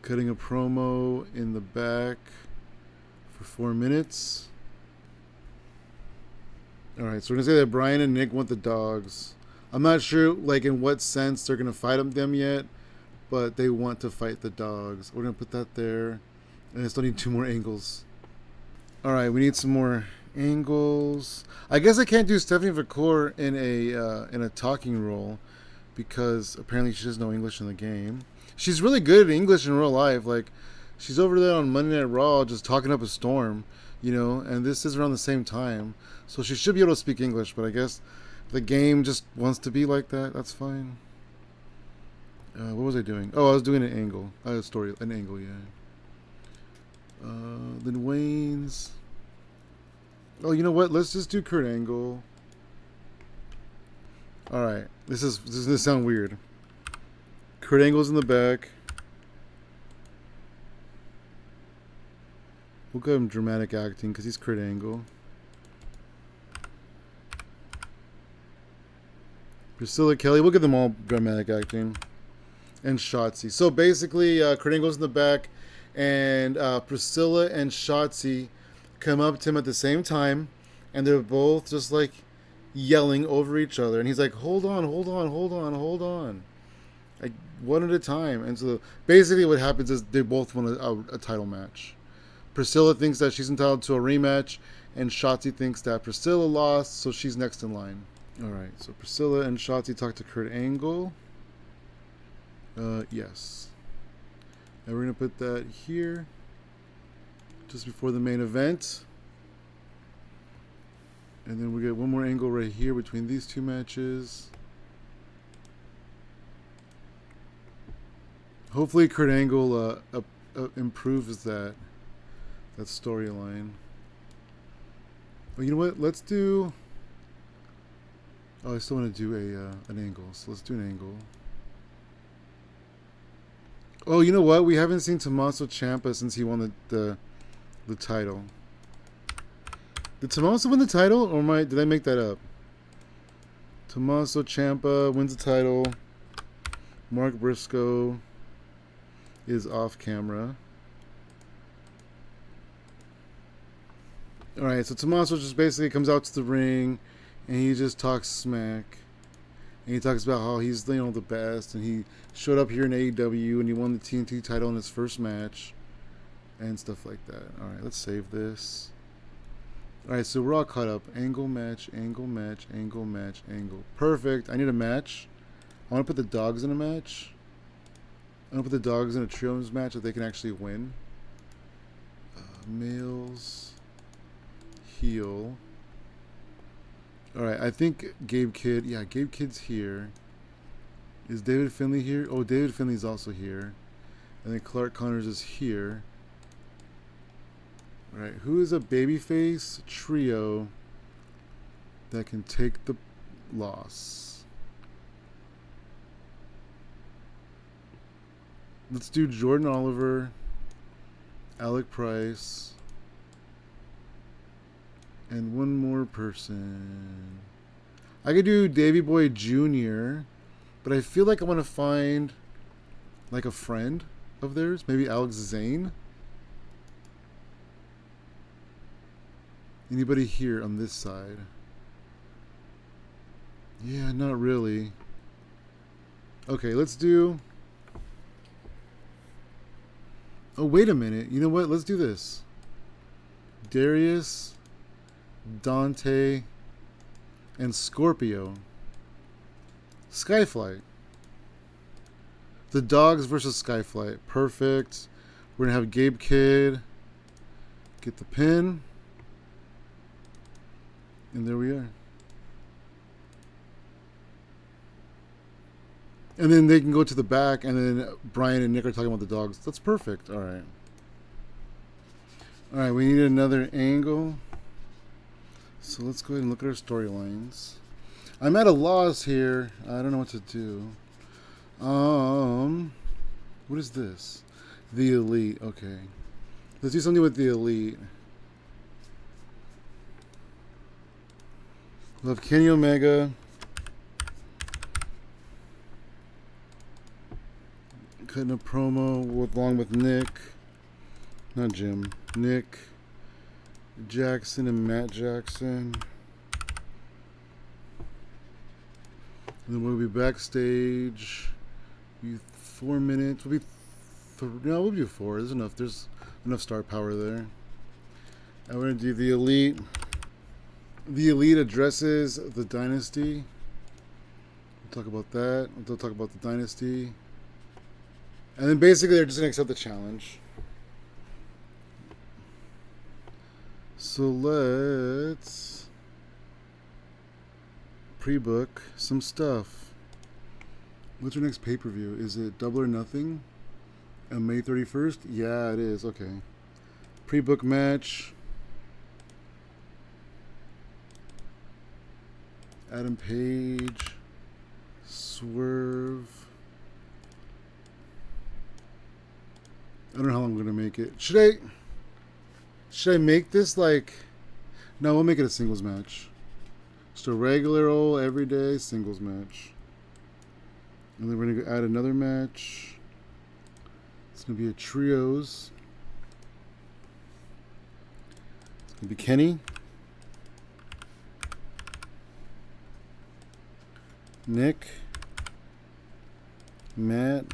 cutting a promo in the back for 4 minutes. Alright, so we're going to say that Bryan and Nick want the dogs. I'm not sure like in what sense they're going to fight them yet, but they want to fight the dogs. We're going to put that there. And I still need 2 more angles. Alright, we need some more angles. I guess I can't do Stephanie McCourt in a talking role because apparently she doesn't know English in the game. She's really good at English in real life. Like, she's over there on Monday Night Raw just talking up a storm, you know, and this is around the same time. So she should be able to speak English, but I guess the game just wants to be like that. That's fine. What was I doing? Oh, I was doing an angle. An angle, yeah. Then Wayne's. Oh, you know what? Let's just do Kurt Angle. Alright. This is going to sound weird. Kurt Angle's in the back. We'll give him dramatic acting because he's Kurt Angle. Priscilla Kelly. We'll give them all dramatic acting. And Shotzi. So basically, Kurt Angle's in the back. And Priscilla and Shotzi come up to him at the same time, and they're both just like yelling over each other, and he's like, hold on, like one at a time. And so basically what happens is they both want a title match. Priscilla thinks that she's entitled to a rematch, and Shotzi thinks that Priscilla lost, so she's next in line. Alright, so Priscilla and Shotzi talk to Kurt Angle. Yes. And we're going to put that here just before the main event. And then we get one more angle right here between these 2 matches. Hopefully Kurt Angle improves that storyline. Oh, you know what? Let's do... Oh, I still want to do an angle. So let's do an angle. Oh, you know what? We haven't seen Tommaso Ciampa since he won the title. Did Tommaso win the title, or did I make that up? Tommaso Ciampa wins the title. Mark Briscoe is off camera. Alright, so Tommaso just basically comes out to the ring and he just talks smack. And he talks about how he's, you know, the best, and he showed up here in AEW and he won the TNT title in his first match and stuff like that. Alright, let's save this. Alright, so we're all caught up. Angle match, angle match, angle match, angle. Perfect. I need a match. I want to put the dogs in a match. I want to put the dogs in a trios match that they can actually win. Males. Heel. Alright, I think Gabe Kidd. Yeah, Gabe Kidd's here. Is David Finlay here? Oh, David Finlay's also here. And then Clark Connors is here. Alright, who is a babyface trio that can take the loss? Let's do Jordan Oliver, Alec Price, and one more person. I could do Davey Boy Jr., but I feel like I want to find like a friend of theirs. Maybe Alex Zane. Anybody here on this side? Yeah, not really. Okay, let's do... Oh, wait a minute. You know what? Let's do this. Darius, Dante, and Scorpio. Skyflight. The Dogs versus Skyflight. Perfect. We're going to have Gabe Kidd get the pin. And there we are. And then they can go to the back, and then Brian and Nick are talking about the dogs. That's perfect. All right. All right, we need another angle. So let's go ahead and look at our storylines. I'm at a loss here. I don't know what to do. What is this? The Elite. Okay. Let's do something with the Elite. We'll have Kenny Omega. Cutting a promo along with Nick. Not Jim. Nick Jackson and Matt Jackson. And then we'll be backstage. Be 4 minutes. We'll be 4. There's enough. There's enough star power there. And we're gonna do the Elite. The Elite addresses the Dynasty. We'll talk about that. We'll talk about the Dynasty. And then basically they're just gonna accept the challenge. So let's pre-book some stuff. What's our next pay-per-view? Is it Double or Nothing? On May 31st? Yeah, it is. Okay. Pre-book match. Adam Page. Swerve. I don't know how long I'm going to make it. Should I make this like... No, we'll make it a singles match. Just a regular old everyday singles match. And then we're going to add another match. It's going to be a trios. It's going to be Kenny. Nick. Matt.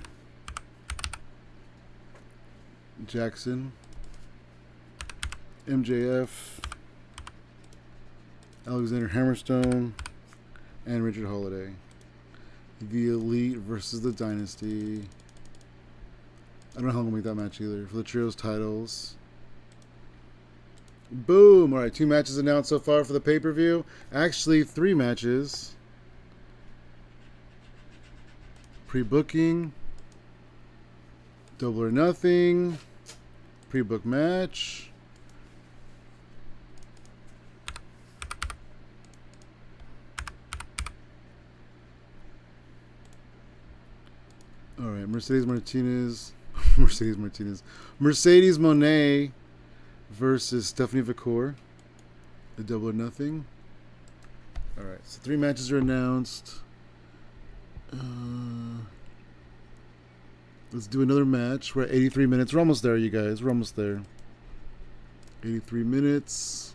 Jackson. MJF. Alexander Hammerstone. And Richard Holiday. The Elite versus the Dynasty. I don't know how I'm going to make that match either. For the trios titles. Boom! Alright, 2 matches announced so far for the pay-per-view. Actually, 3 matches. Pre-booking. Double or Nothing. Pre-book match. All right, Mercedes Moné versus Stephanie Vacour. The Double or Nothing. All right, so 3 matches are announced. Let's do another match. We're at 83 minutes. We're almost there, you guys. We're almost there. 83 minutes.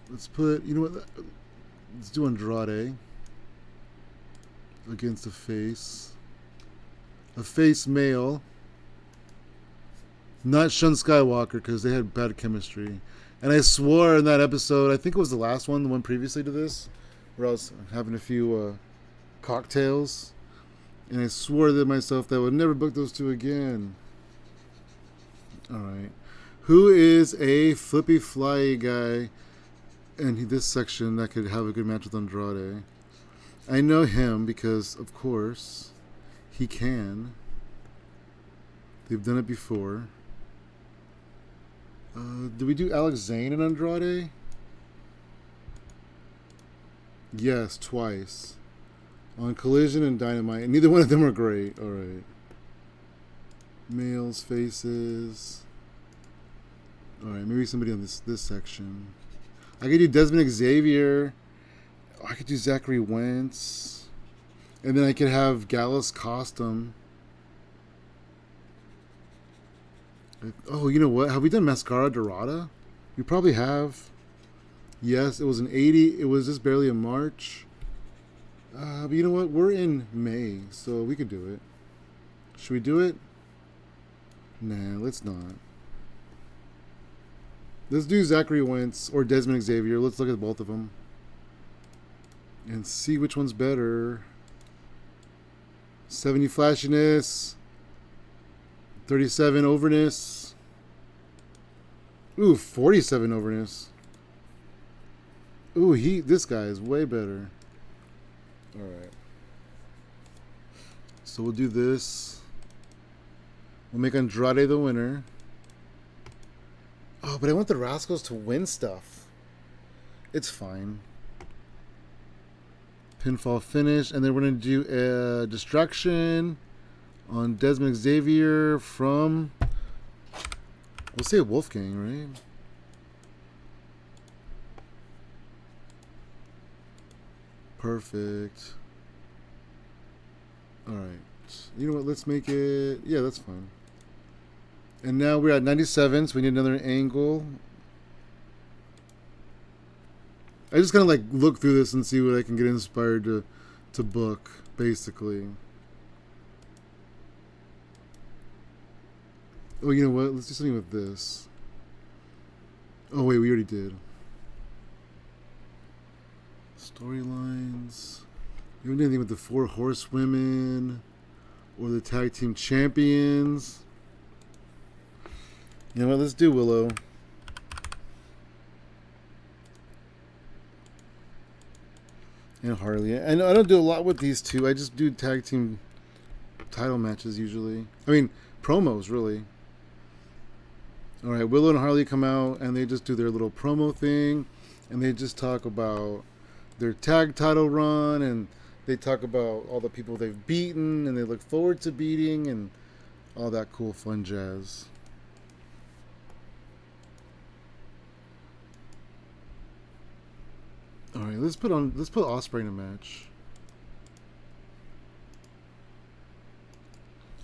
Let's put, you know what? Let's do Andrade against a face. A face male. Not Shun Skywalker because they had bad chemistry. And I swore in that episode, I think it was the last one, the one previously to this, where I was having a few cocktails. And I swore to myself that I would never book those 2 again. Alright. Who is a flippy flyy guy in this section that could have a good match with Andrade? I know him because, of course, he can. They've done it before. Did we do Alex Zane and Andrade? Yes, twice. On Collision and Dynamite. Neither one of them are great. Alright. Males, faces. Alright, maybe somebody on this section. I could do Desmond Xavier. I could do Zachary Wentz. And then I could have Gallus Costum. Oh, you know what? Have we done Mascara Dorada? We probably have. Yes, it was an 80. It was just barely in March. But you know what? We're in May, so we could do it. Should we do it? Nah, let's not. Let's do Zachary Wentz or Desmond Xavier. Let's look at both of them. And see which one's better. 70 flashiness. 37 overness. Ooh, 47 overness. Ooh, this guy is way better. Alright. So we'll do this. We'll make Andrade the winner. Oh, but I want the Rascals to win stuff. It's fine. Pinfall finish. And then we're going to do a distraction on Desmond Xavier from... We'll say Wolfgang, right? Perfect. Alright. You know what? Let's make it... Yeah, that's fine. And now we're at 97, so we need another angle. I just kind of like look through this and see what I can get inspired to book, basically. Oh, you know what? Let's do something with this. Oh, wait, we already did. Storylines. You haven't done anything with the 4 Horsewomen or the Tag Team Champions. You know what? Let's do Willow. And Harley. And I don't do a lot with these two. I just do tag team title matches usually. I mean, promos, really. Alright, Willow and Harley come out and they just do their little promo thing. And they just talk about their tag title run. And they talk about all the people they've beaten. And they look forward to beating. And all that cool, fun jazz. All right, let's put Ospreay in a match.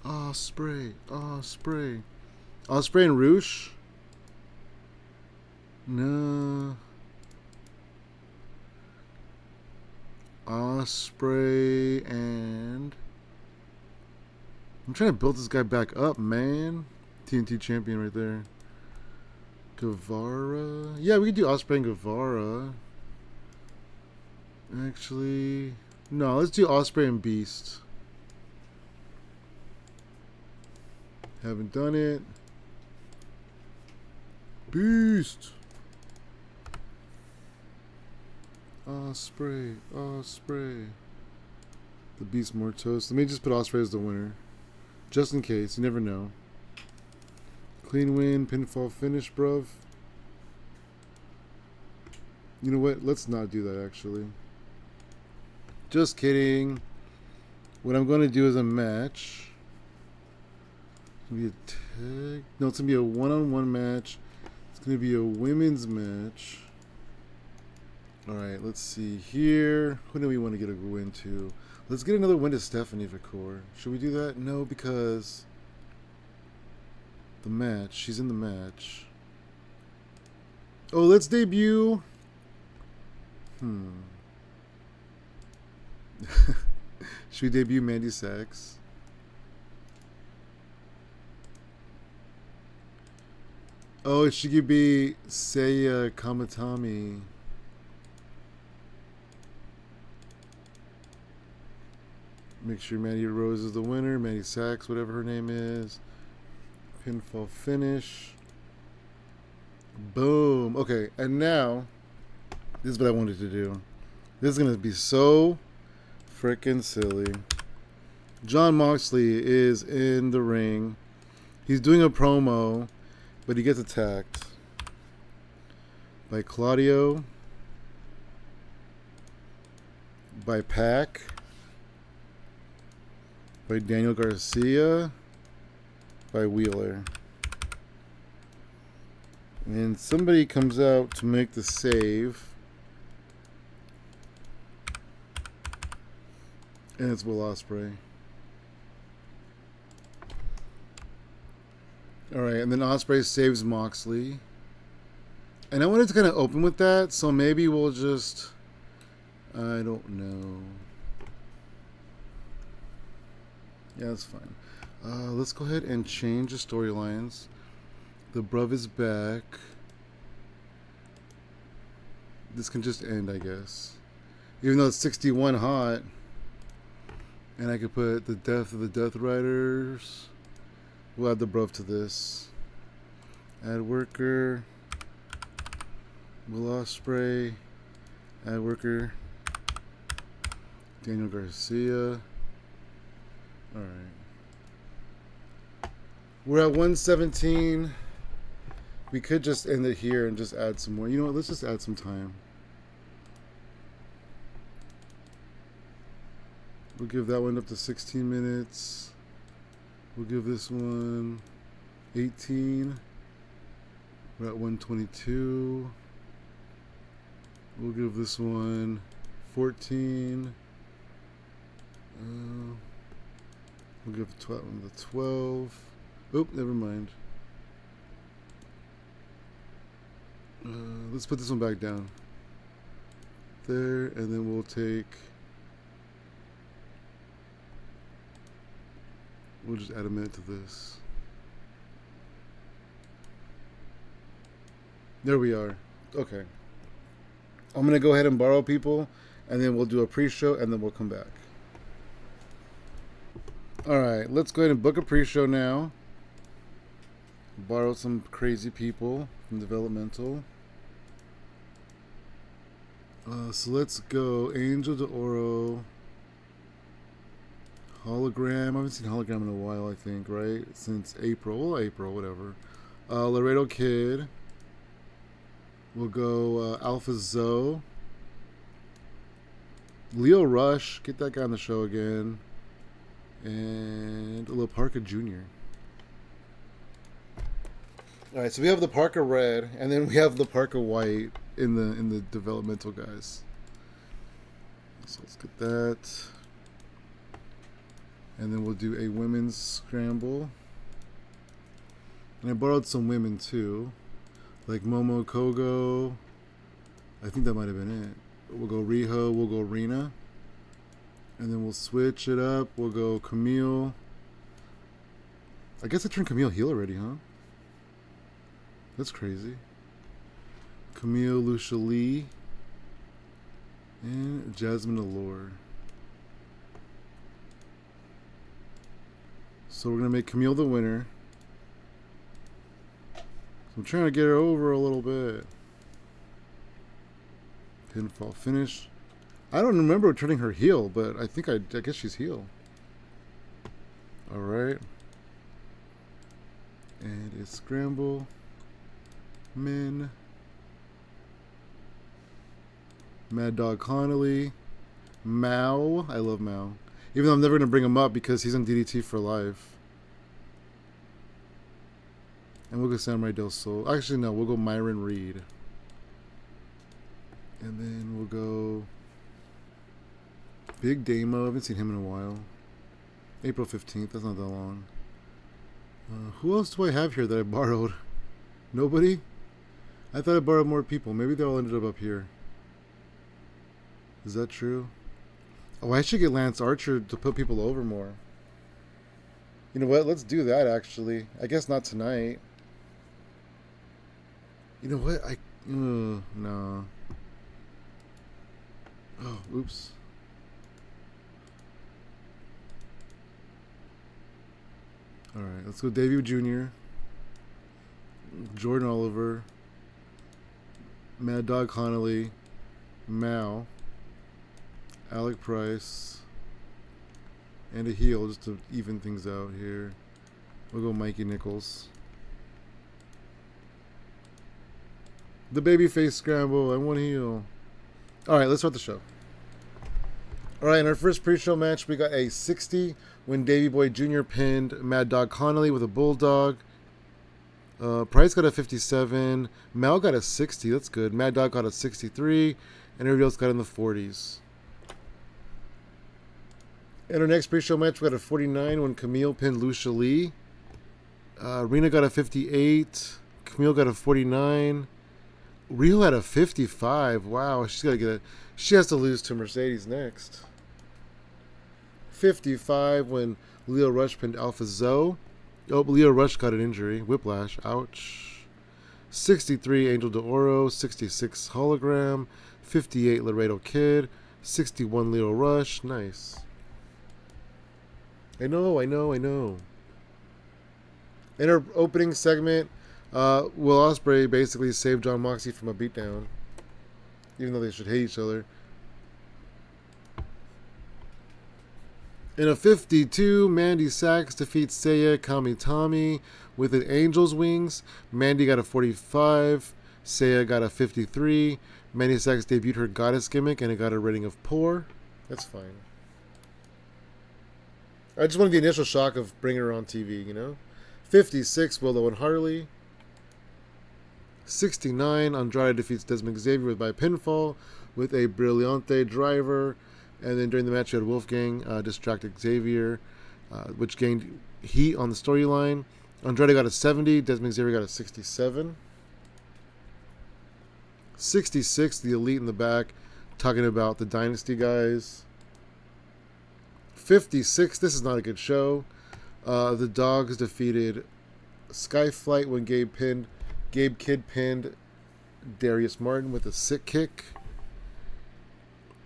Ospreay and Roosh. No. Ospreay and I'm trying to build this guy back up, man. TNT champion right there. Guevara. Yeah, we could do Ospreay and Guevara. Actually, no, let's do Ospreay and Beast. Haven't done it. Beast. Ospreay. The Beast Mortos. Let me just put Ospreay as the winner. Just in case, you never know. Clean win, pinfall finish, bruv. You know what? Let's not do that, actually. Just kidding. What I'm going to do is a match. It's going to be a tag. No, it's going to be a one-on-one match. It's going to be a women's match. Alright, let's see here. Who do we want to get a win to? Let's get another win to Stephanie Vicor. Should we do that? No, because the match. She's in the match. Oh, let's debut. Should we debut Mandy Sachs? Oh, she could be Seiya Kamatami. Make sure Mandy Rose is the winner. Mandy Sachs, whatever her name is. Pinfall finish. Boom. Okay, and now this is what I wanted to do. This is going to be so freaking silly. Jon Moxley is in the ring. He's doing a promo, but he gets attacked by Claudio, by Pac, by Daniel Garcia, by Wheeler. And somebody comes out to make the save. And it's Will Ospreay. Alright, and then Ospreay saves Moxley. And I wanted to kind of open with that, so maybe we'll just... I don't know. Yeah, that's fine. Let's go ahead and change the storylines. The bruv is back. This can just end, I guess. Even though it's 61 hot. And I could put the death of the Death Riders. We'll add the bruv to this. Add worker. Will Ospreay, Ad Worker, Daniel Garcia. Alright. We're at 117. We could just end it here and just add some more. You know what? Let's just add some time. We'll give that one up to 16 minutes. We'll give this one 18. We're at 122. We'll give this one 14. We'll give the 12. Oop, never mind. Let's put this one back down. There, and then we'll just add a minute to this. There we are. Okay. I'm going to go ahead and borrow people, and then we'll do a pre-show, and then we'll come back. Alright, let's go ahead and book a pre-show now. Borrow some crazy people from developmental. So let's go Angel de Oro. Hologram. I haven't seen Hologram in a while, I think, right? Since April, whatever. Laredo Kid. We'll go Alpha Zoe. Leo Rush. Get that guy on the show again. And Lil Parker Jr. Alright, so we have the Parker Red, and then we have the Parker White in the developmental guys. So let's get that. And then we'll do a women's scramble. And I borrowed some women too. Like Momo Kogo. I think that might have been it. We'll go Riho, we'll go Rena. And then we'll switch it up. We'll go Camille. I guess I turned Camille heel already, huh? That's crazy. Camille Lucia Lee. And Jasmine Allure. So we're going to make Camille the winner. So I'm trying to get her over a little bit. Pinfall finish. I don't remember turning her heel, but I guess she's heel. Alright. And it's scramble. Men. Mad Dog Connolly. Mao. I love Mao. Even though I'm never going to bring him up because he's on DDT for life. And we'll go Samurai Del Sol. Actually, no. We'll go Myron Reed. And then we'll go Big Damo. I haven't seen him in a while. April 15th. That's not that long. Who else do I have here that I borrowed? Nobody? I thought I borrowed more people. Maybe they all ended up here. Is that true? Oh, I should get Lance Archer to put people over more. You know what? Let's do that, actually. I guess not tonight. You know what? No. Oh, oops. Alright, let's go Debut Jr. Jordan Oliver. Mad Dog Connolly. Mao. Alec Price. And a heel just to even things out here. We'll go Mikey Nichols. The babyface scramble. I want heel. Alright, let's start the show. Alright, in our first pre-show match, we got a 60 when Davey Boy Jr. pinned Mad Dog Connolly with a bulldog. Price got a 57. Mel got a 60. That's good. Mad Dog got a 63. And everybody else got in the 40s. In our next pre-show match, we got a 49 when Camille pinned Lucia Lee. Rena got a 58. Camille got a 49. Rio had a 55. Wow, she has to lose to Mercedes next. 55 when Leo Rush pinned Alpha Zoe. Oh, Leo Rush got an injury. Whiplash. Ouch. 63 Angel de Oro. 66 Hologram. 58 Laredo Kid. 61 Leo Rush. Nice. I know. In our opening segment, Will Ospreay basically saved John Moxley from a beatdown. even though they should hate each other. In a 52, Mandy Sachs defeats Seiya Kamitami with an Angel's Wings. Mandy got a 45. Seiya got a 53. Mandy Sachs debuted her goddess gimmick and it got a rating of poor. That's fine. I just wanted the initial shock of bringing her on TV, you know? 56, Willow and Harley. 69, Andrade defeats Desmond Xavier by pinfall with a Brillante driver. And then during the match, you had Wolfgang distracted Xavier, which gained heat on the storyline. Andrade got a 70. Desmond Xavier got a 67. 66, the Elite in the back, talking about the Dynasty guys. 56, this is not a good show. The Dogs defeated Skyflight when Gabe Kidd pinned Darius Martin with a sick kick.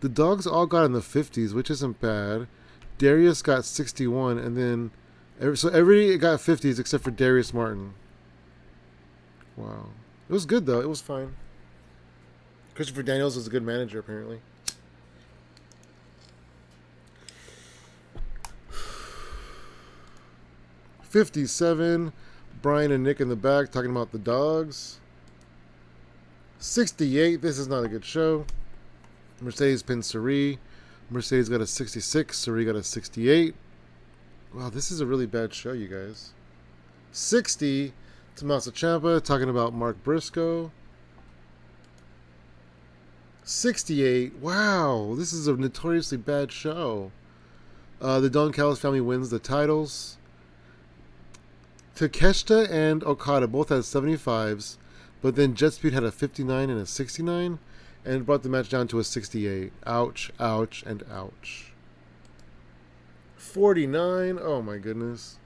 The Dogs all got in the 50s, which isn't bad. Darius got 61, and then everybody got 50s except for Darius Martin. Wow. It was good, though. It was fine. Christopher Daniels was a good manager, apparently. '57, Brian and Nick in the back talking about the Dogs. 68, this is not a good show. Mercedes pinned Suri. Mercedes got a 66. Suri got a 68. Wow, this is a really bad show, you guys. 60, Tommaso Ciampa talking about Mark Briscoe. 68, wow, this is a notoriously bad show. The Don Callis family wins the titles. Takeshita and Okada both had 75s, but then Jet Speed had a 59 and a 69. And it brought the match down to a 68. Ouch, ouch, and ouch. 49. Oh my goodness.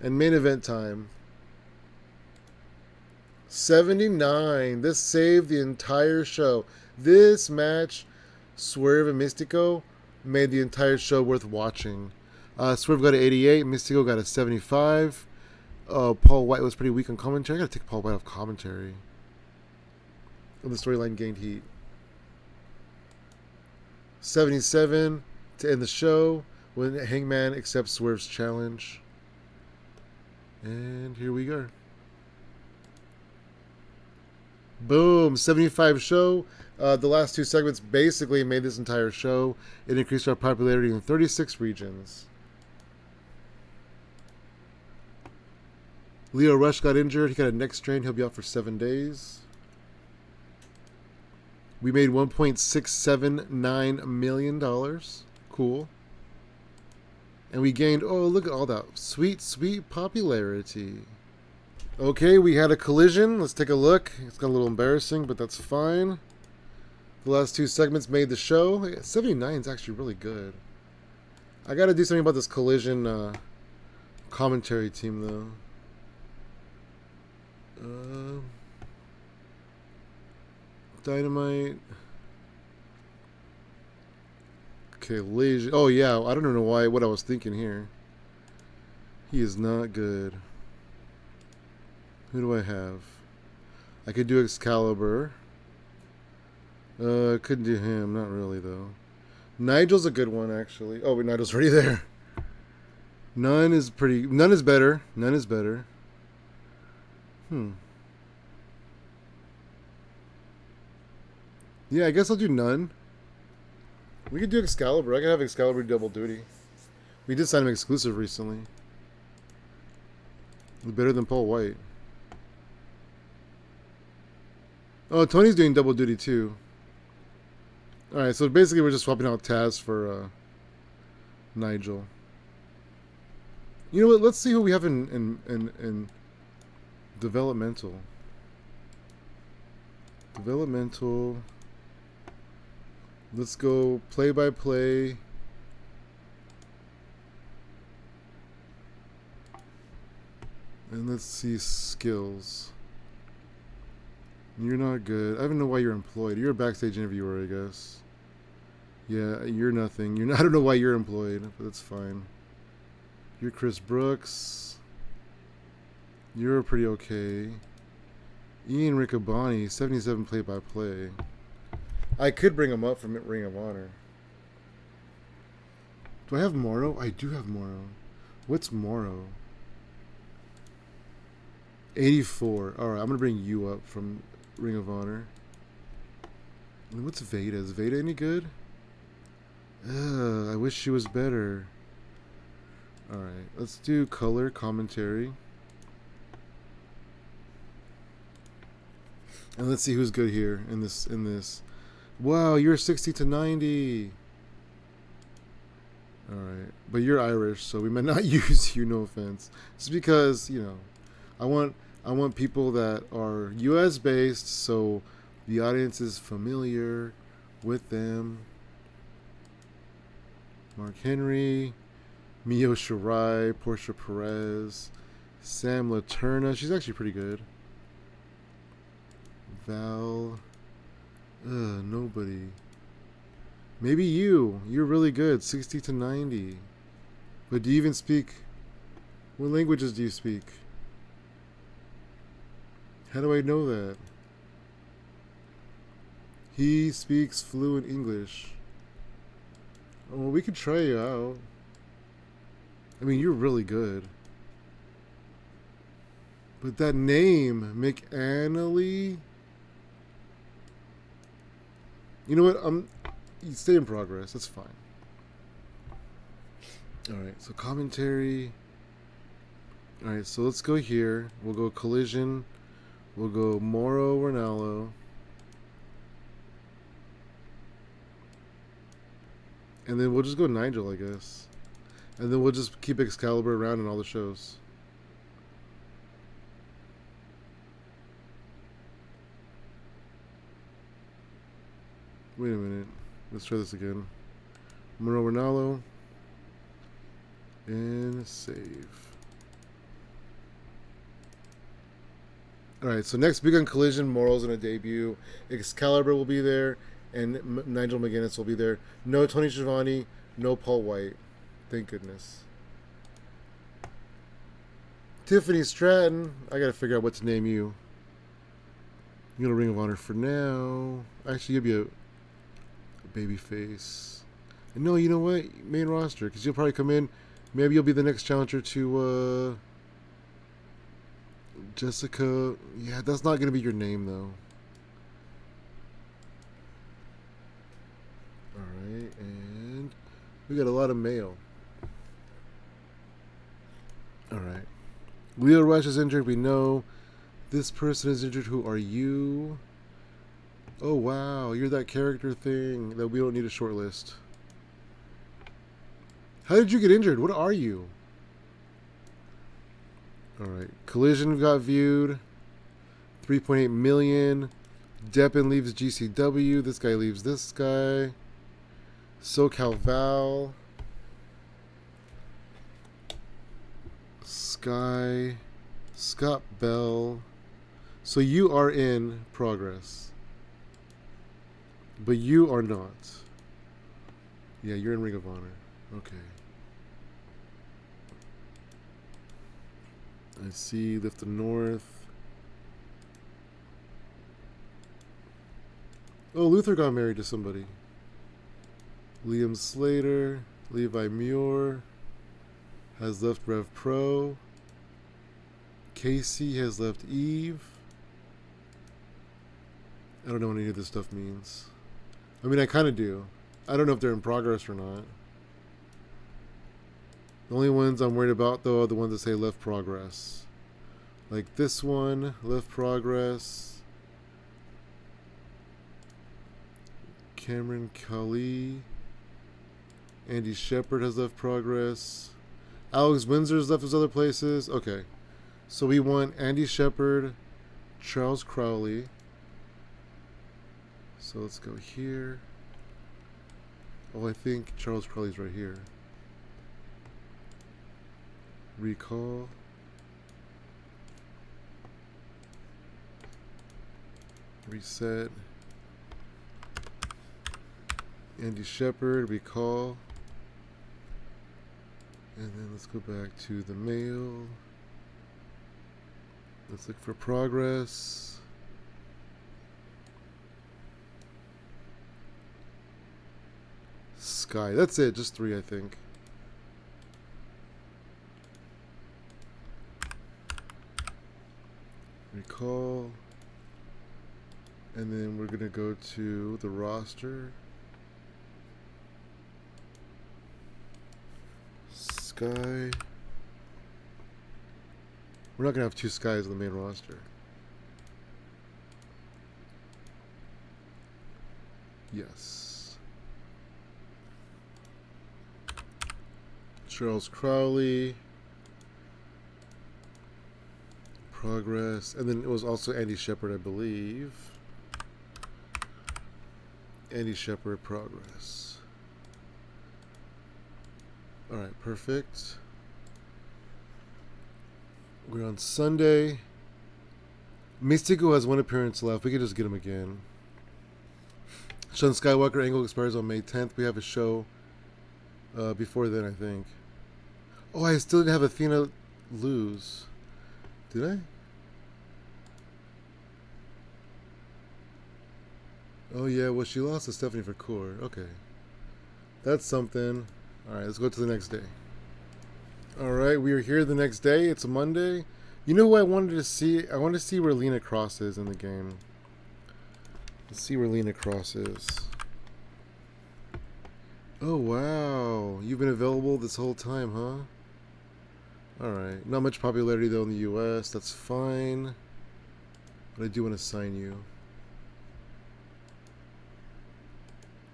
And main event time. 79. This saved the entire show. This match, Swerve and Mystico, made the entire show worth watching. Swerve got an 88. Mystico got a 75. Paul White was pretty weak on commentary. I gotta take Paul White off commentary. The storyline gained heat. 77 to end the show when Hangman accepts Swerve's challenge. And here we go. Boom. 75 show. The last two segments basically made this entire show. It increased our popularity in 36 regions. Leo Rush got injured. He got a neck strain. He'll be out for 7 days. We made $1.679 million. Cool. And we gained, oh, look at all that sweet, sweet popularity. Okay, we had a collision. Let's take a look. It's got a little embarrassing, but that's fine. The last two segments made the show. 79 is actually really good. I got to do something about this collision commentary team, though. Dynamite. Okay, Legion. Oh, yeah. I don't know what I was thinking here. He is not good. Who do I have? I could do Excalibur. Couldn't do him. Not really, though. Nigel's a good one, actually. Oh, wait, Nigel's already there. None is better. None is better. Yeah, I guess I'll do none. We could do Excalibur. I could have Excalibur double duty. We did sign him exclusive recently. Better than Paul White. Oh, Tony's doing double duty too. Alright, so basically we're just swapping out Taz for Nigel. You know what? Let's see who we have in developmental. Developmental. Let's go play by play. And let's see skills. You're not good. I don't know why you're employed. You're a backstage interviewer, I guess. Yeah, you're nothing. I don't know why you're employed, but that's fine. You're Chris Brooks. You're pretty okay. Ian Riccaboni, 77 play-by-play. I could bring him up from Ring of Honor. Do I have Morrow? I do have Morrow. What's Morrow? 84. Alright, I'm going to bring you up from Ring of Honor. And what's Veda? Is Veda any good? I wish she was better. Alright, let's do color commentary. And let's see who's good here in this. Wow, you're 60 to 90. Alright. But you're Irish, so we might not use you, no offense. Just because, I want people that are US based, so the audience is familiar with them. Mark Henry, Mio Shirai, Portia Perez, Sam Laterna. She's actually pretty good. Val. Nobody. Maybe you. You're really good. 60 to 90. But do you even speak... What languages do you speak? How do I know that? He speaks fluent English. Oh, well, we could try you out. I mean, you're really good. But that name, McAnally... You know what? You stay in progress. That's fine. Alright, so commentary. Alright, so let's go here. We'll go Collision. We'll go Moro Ranallo. And then we'll just go Nigel, I guess. And then we'll just keep Excalibur around in all the shows. Wait a minute. Let's try this again. Moro Ranallo. And save. Alright, so next big on Collision, Moral's in a debut. Excalibur will be there, and Nigel McGuinness will be there. No Tony Schiavone, no Paul White. Thank goodness. Tiffany Stratton. I gotta figure out what to name you. You're gonna Ring of Honor for now. Actually, you'll be a baby face. And no, you know what? Main roster, because you'll probably come in. Maybe you'll be the next challenger to Jessica. Yeah, that's not going to be your name, though. Alright, and we got a lot of mail. Alright. Leo Rush is injured, we know. This person is injured. Who are you? Oh, wow. You're that character thing that we don't need a short list. How did you get injured? What are you? Alright. Collision got viewed. 3.8 million. Deppin leaves GCW. This guy leaves this guy. SoCal Val. Sky. Scott Bell. So you are in progress. But you are not. Yeah, you're in Ring of Honor. Okay. I see Lift the North. Oh, Luther got married to somebody. Liam Slater. Levi Muir has left Rev Pro. Casey has left Eve. I don't know what any of this stuff means. I mean, I kind of do. I don't know if they're in progress or not. The only ones I'm worried about, though, are the ones that say left progress. Like this one, left progress. Cameron Kelly. Andy Shepard has left progress. Alex Windsor's left his other places. Okay. So we want Andy Shepard, Charles Crowley. So let's go here. Oh, I think Charles Crowley's right here. Recall. Reset. Andy Shepard, recall. And then let's go back to the mail. Let's look for progress. Sky. That's it. Just 3, I think. Recall. And then we're going to go to the roster. Sky. We're not going to have 2 Skies on the main roster. Yes. Charles Crowley. Progress. And then it was also Andy Shepherd, I believe. Andy Shepherd, Progress. Alright, perfect. We're on Sunday. Mystico has 1 appearance left. We can just get him again. Sean Skywalker Angle expires on May 10th. We have a show before then, I think. Oh, I still didn't have Athena lose. Did I? Oh, yeah. Well, she lost to Stephanie Vercourt. Okay. That's something. All right, let's go to the next day. All right, we are here the next day. It's a Monday. You know who I wanted to see? I wanted to see where Lena Cross is in the game. Let's see where Lena Cross is. Oh, wow. You've been available this whole time, huh? Alright. Not much popularity, though, in the U.S. That's fine. But I do want to sign you.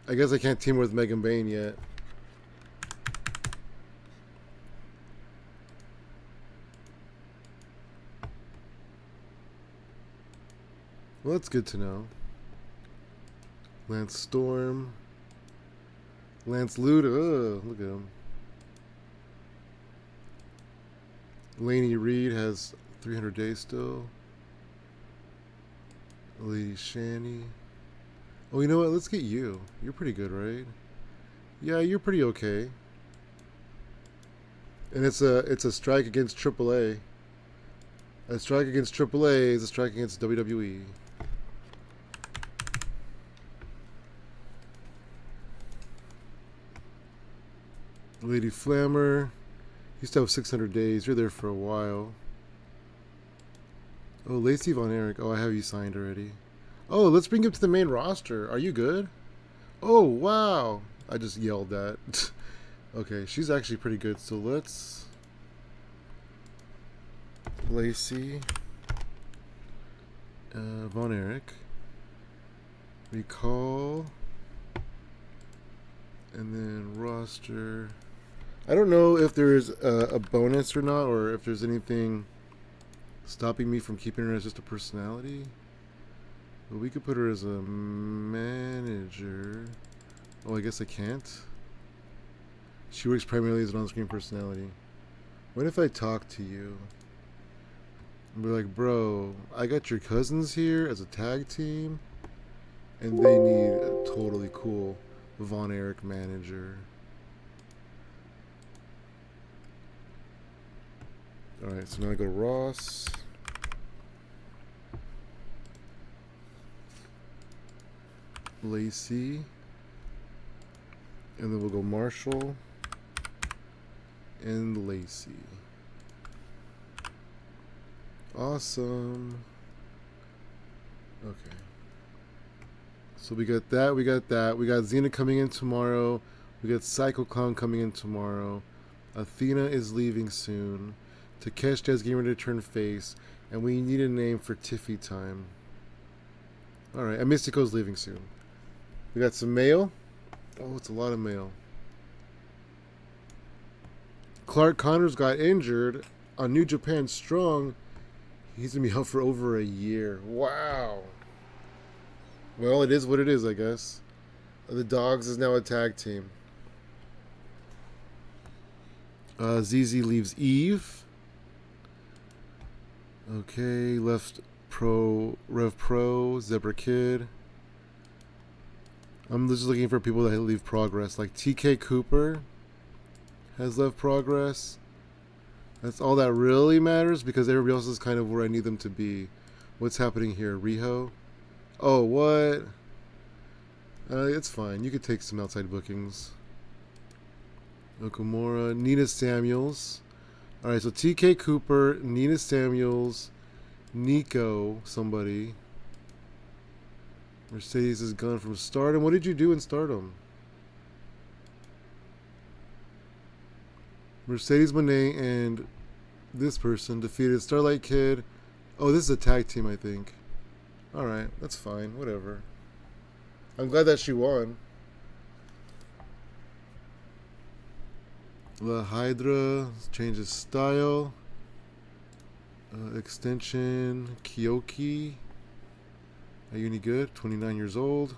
I guess I can't team with Megan Bain yet. Well, that's good to know. Lance Storm. Lance Luda. Ugh, look at him. Laney Reed has 300 days still. Lady Shani. Oh, you know what? Let's get you. You're pretty good, right? Yeah, you're pretty okay. And it's a strike against AAA. A strike against AAA is a strike against WWE. Lady Flammer. You still have 600 days. You're there for a while. Oh, Lacey Von Erich. Oh, I have you signed already. Oh, let's bring him to the main roster. Are you good? Oh, wow. I just yelled that. Okay, she's actually pretty good. So let's... Lacey. Von Erich. Recall. And then roster... I don't know if there's a bonus or not, or if there's anything stopping me from keeping her as just a personality. But we could put her as a manager. Oh, I guess I can't. She works primarily as an on-screen personality. What if I talk to you? And be like, bro, I got your cousins here as a tag team, and they need a totally cool Von Erich manager. Alright, so now I go to Ross. Lacey. And then we'll go Marshall. And Lacey. Awesome. Okay. So we got that, we got that. We got Xena coming in tomorrow. We got Psycho Clown coming in tomorrow. Athena is leaving soon. Takeshita is getting ready to turn face, and we need a name for Tiffy time. Alright, and Mystico's leaving soon. We got some mail. Oh, it's a lot of mail. Clark Connors got injured on New Japan Strong. He's going to be out for over a year. Wow. Well, it is what it is, I guess. The Dogs is now a tag team. ZZ leaves Eve. Okay, left Rev Pro, Zebra Kid. I'm just looking for people that leave Progress. Like TK Cooper has left Progress. That's all that really matters because everybody else is kind of where I need them to be. What's happening here? Riho? Oh, what? It's fine. You could take some outside bookings. Okamura, Nina Samuels. All right, so TK Cooper, Nina Samuels, Nico, somebody. Mercedes is gone from Stardom. What did you do in Stardom? Mercedes Monet and this person defeated Starlight Kid. Oh, this is a tag team, I think. All right, that's fine. Whatever. I'm glad that she won. La Hydra changes style. Extension Kyoki. Are you any good? 29 years old.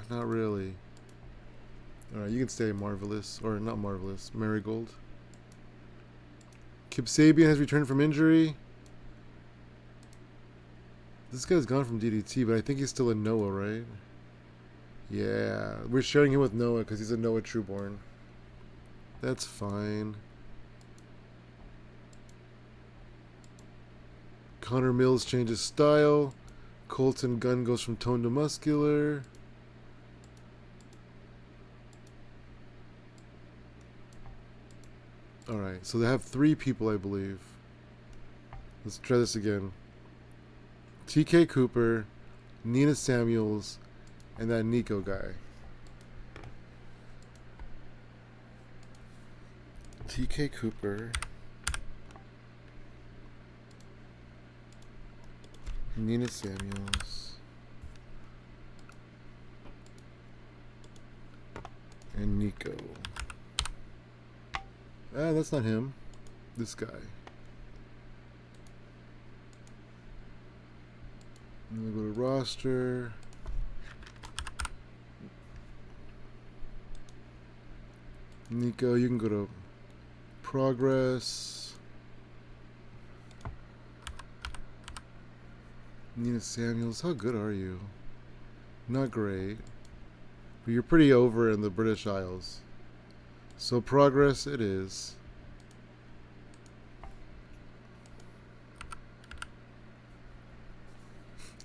Not really. Alright, you can stay Marvelous. Or not Marvelous. Marigold. Kip Sabian has returned from injury. This guy's gone from DDT, but I think he's still in Noah, right? Yeah. We're sharing him with Noah because he's a Noah Trueborn. That's fine. Connor Mills changes style. Colton Gunn goes from tone to muscular. Alright, so they have 3 people, I believe. Let's try this again. TK Cooper, Nina Samuels, and that Nico guy. TK Cooper, Nina Samuels, and Nico. That's not him. This guy. I'm gonna go to roster. Nico, you can go to progress. Nina Samuels, how good are you? Not great. But you're pretty over in the British Isles. So progress it is.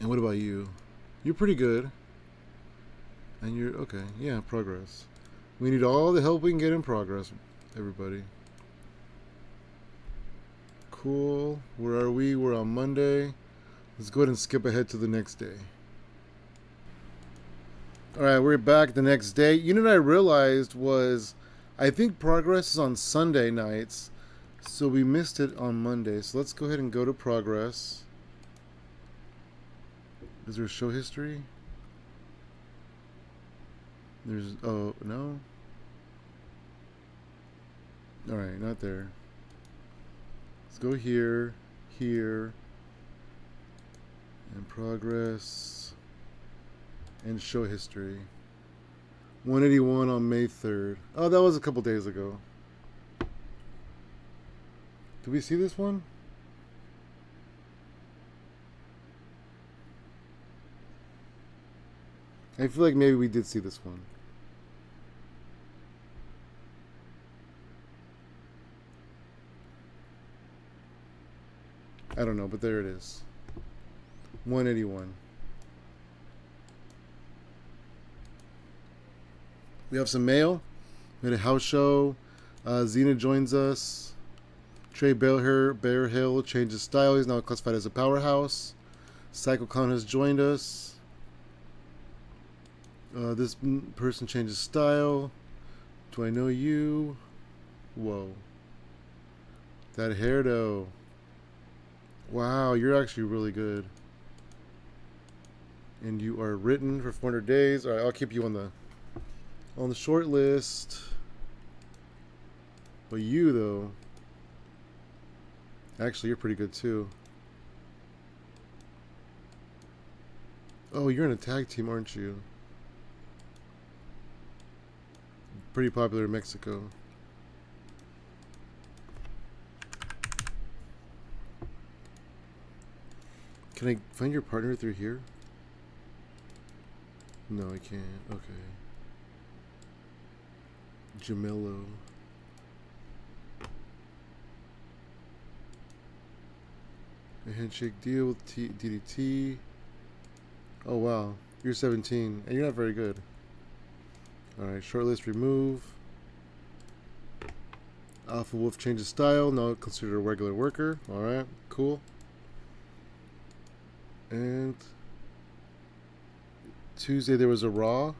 And what about you? You're pretty good. And you're okay. Yeah, progress. We need all the help we can get in progress, everybody. Cool. Where are we? We're on Monday. Let's go ahead and skip ahead to the next day. Alright, we're back the next day. You know what I realized was I think progress is on Sunday nights. So we missed it on Monday. So let's go ahead and go to progress. Is there a show history? There's, oh, no? Alright, not there. Let's go here, here, and progress, and show history. 181 on May 3rd. Oh, that was a couple days ago. Did we see this one? I feel like maybe we did see this one. I don't know, but there it is. 181. We have some mail. We had a house show. Xena joins us. Trey Bear Hill changes style. He's now classified as a powerhouse. PsychoCon has joined us. This person changes style. Do I know you? Whoa. That hair though. Wow, you're actually really good. And you are written for 400 days. Alright, I'll keep you on the short list. But you though. Actually, you're pretty good too. Oh, you're in a tag team, aren't you? Pretty popular in Mexico. Can I find your partner through here? No, I can't. Okay. Jamillo. A handshake deal with DDT. Oh wow, you're 17 and you're not very good. Alright, shortlist remove. Alpha Wolf changes style, now considered a regular worker. Alright, cool. And Tuesday there was a Raw.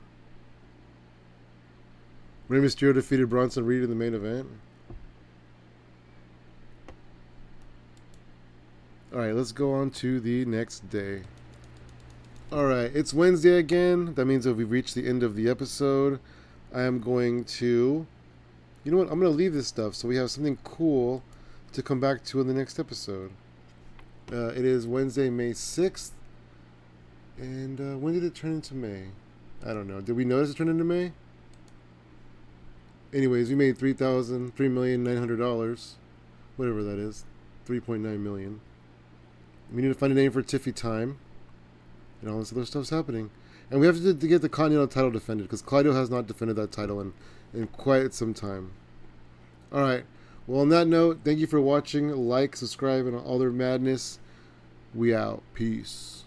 Rey Mysterio defeated Bronson Reed in the main event. Alright, let's go on to the next day. Alright, it's Wednesday again. That means that we've reached the end of the episode. I am going to... You know what? I'm going to leave this stuff so we have something cool to come back to in the next episode. It is Wednesday, May 6th. And when did it turn into May? I don't know. Did we notice it turned into May? Anyways, we made $3,900,000. Whatever that is. $3.9 million. We need to find a name for Tiffy Time. And all this other stuff's happening. And we have to get the Continental title defended, because Claudio has not defended that title in quite some time. Alright. Well, on that note, thank you for watching. Like, subscribe, and all their madness. We out. Peace.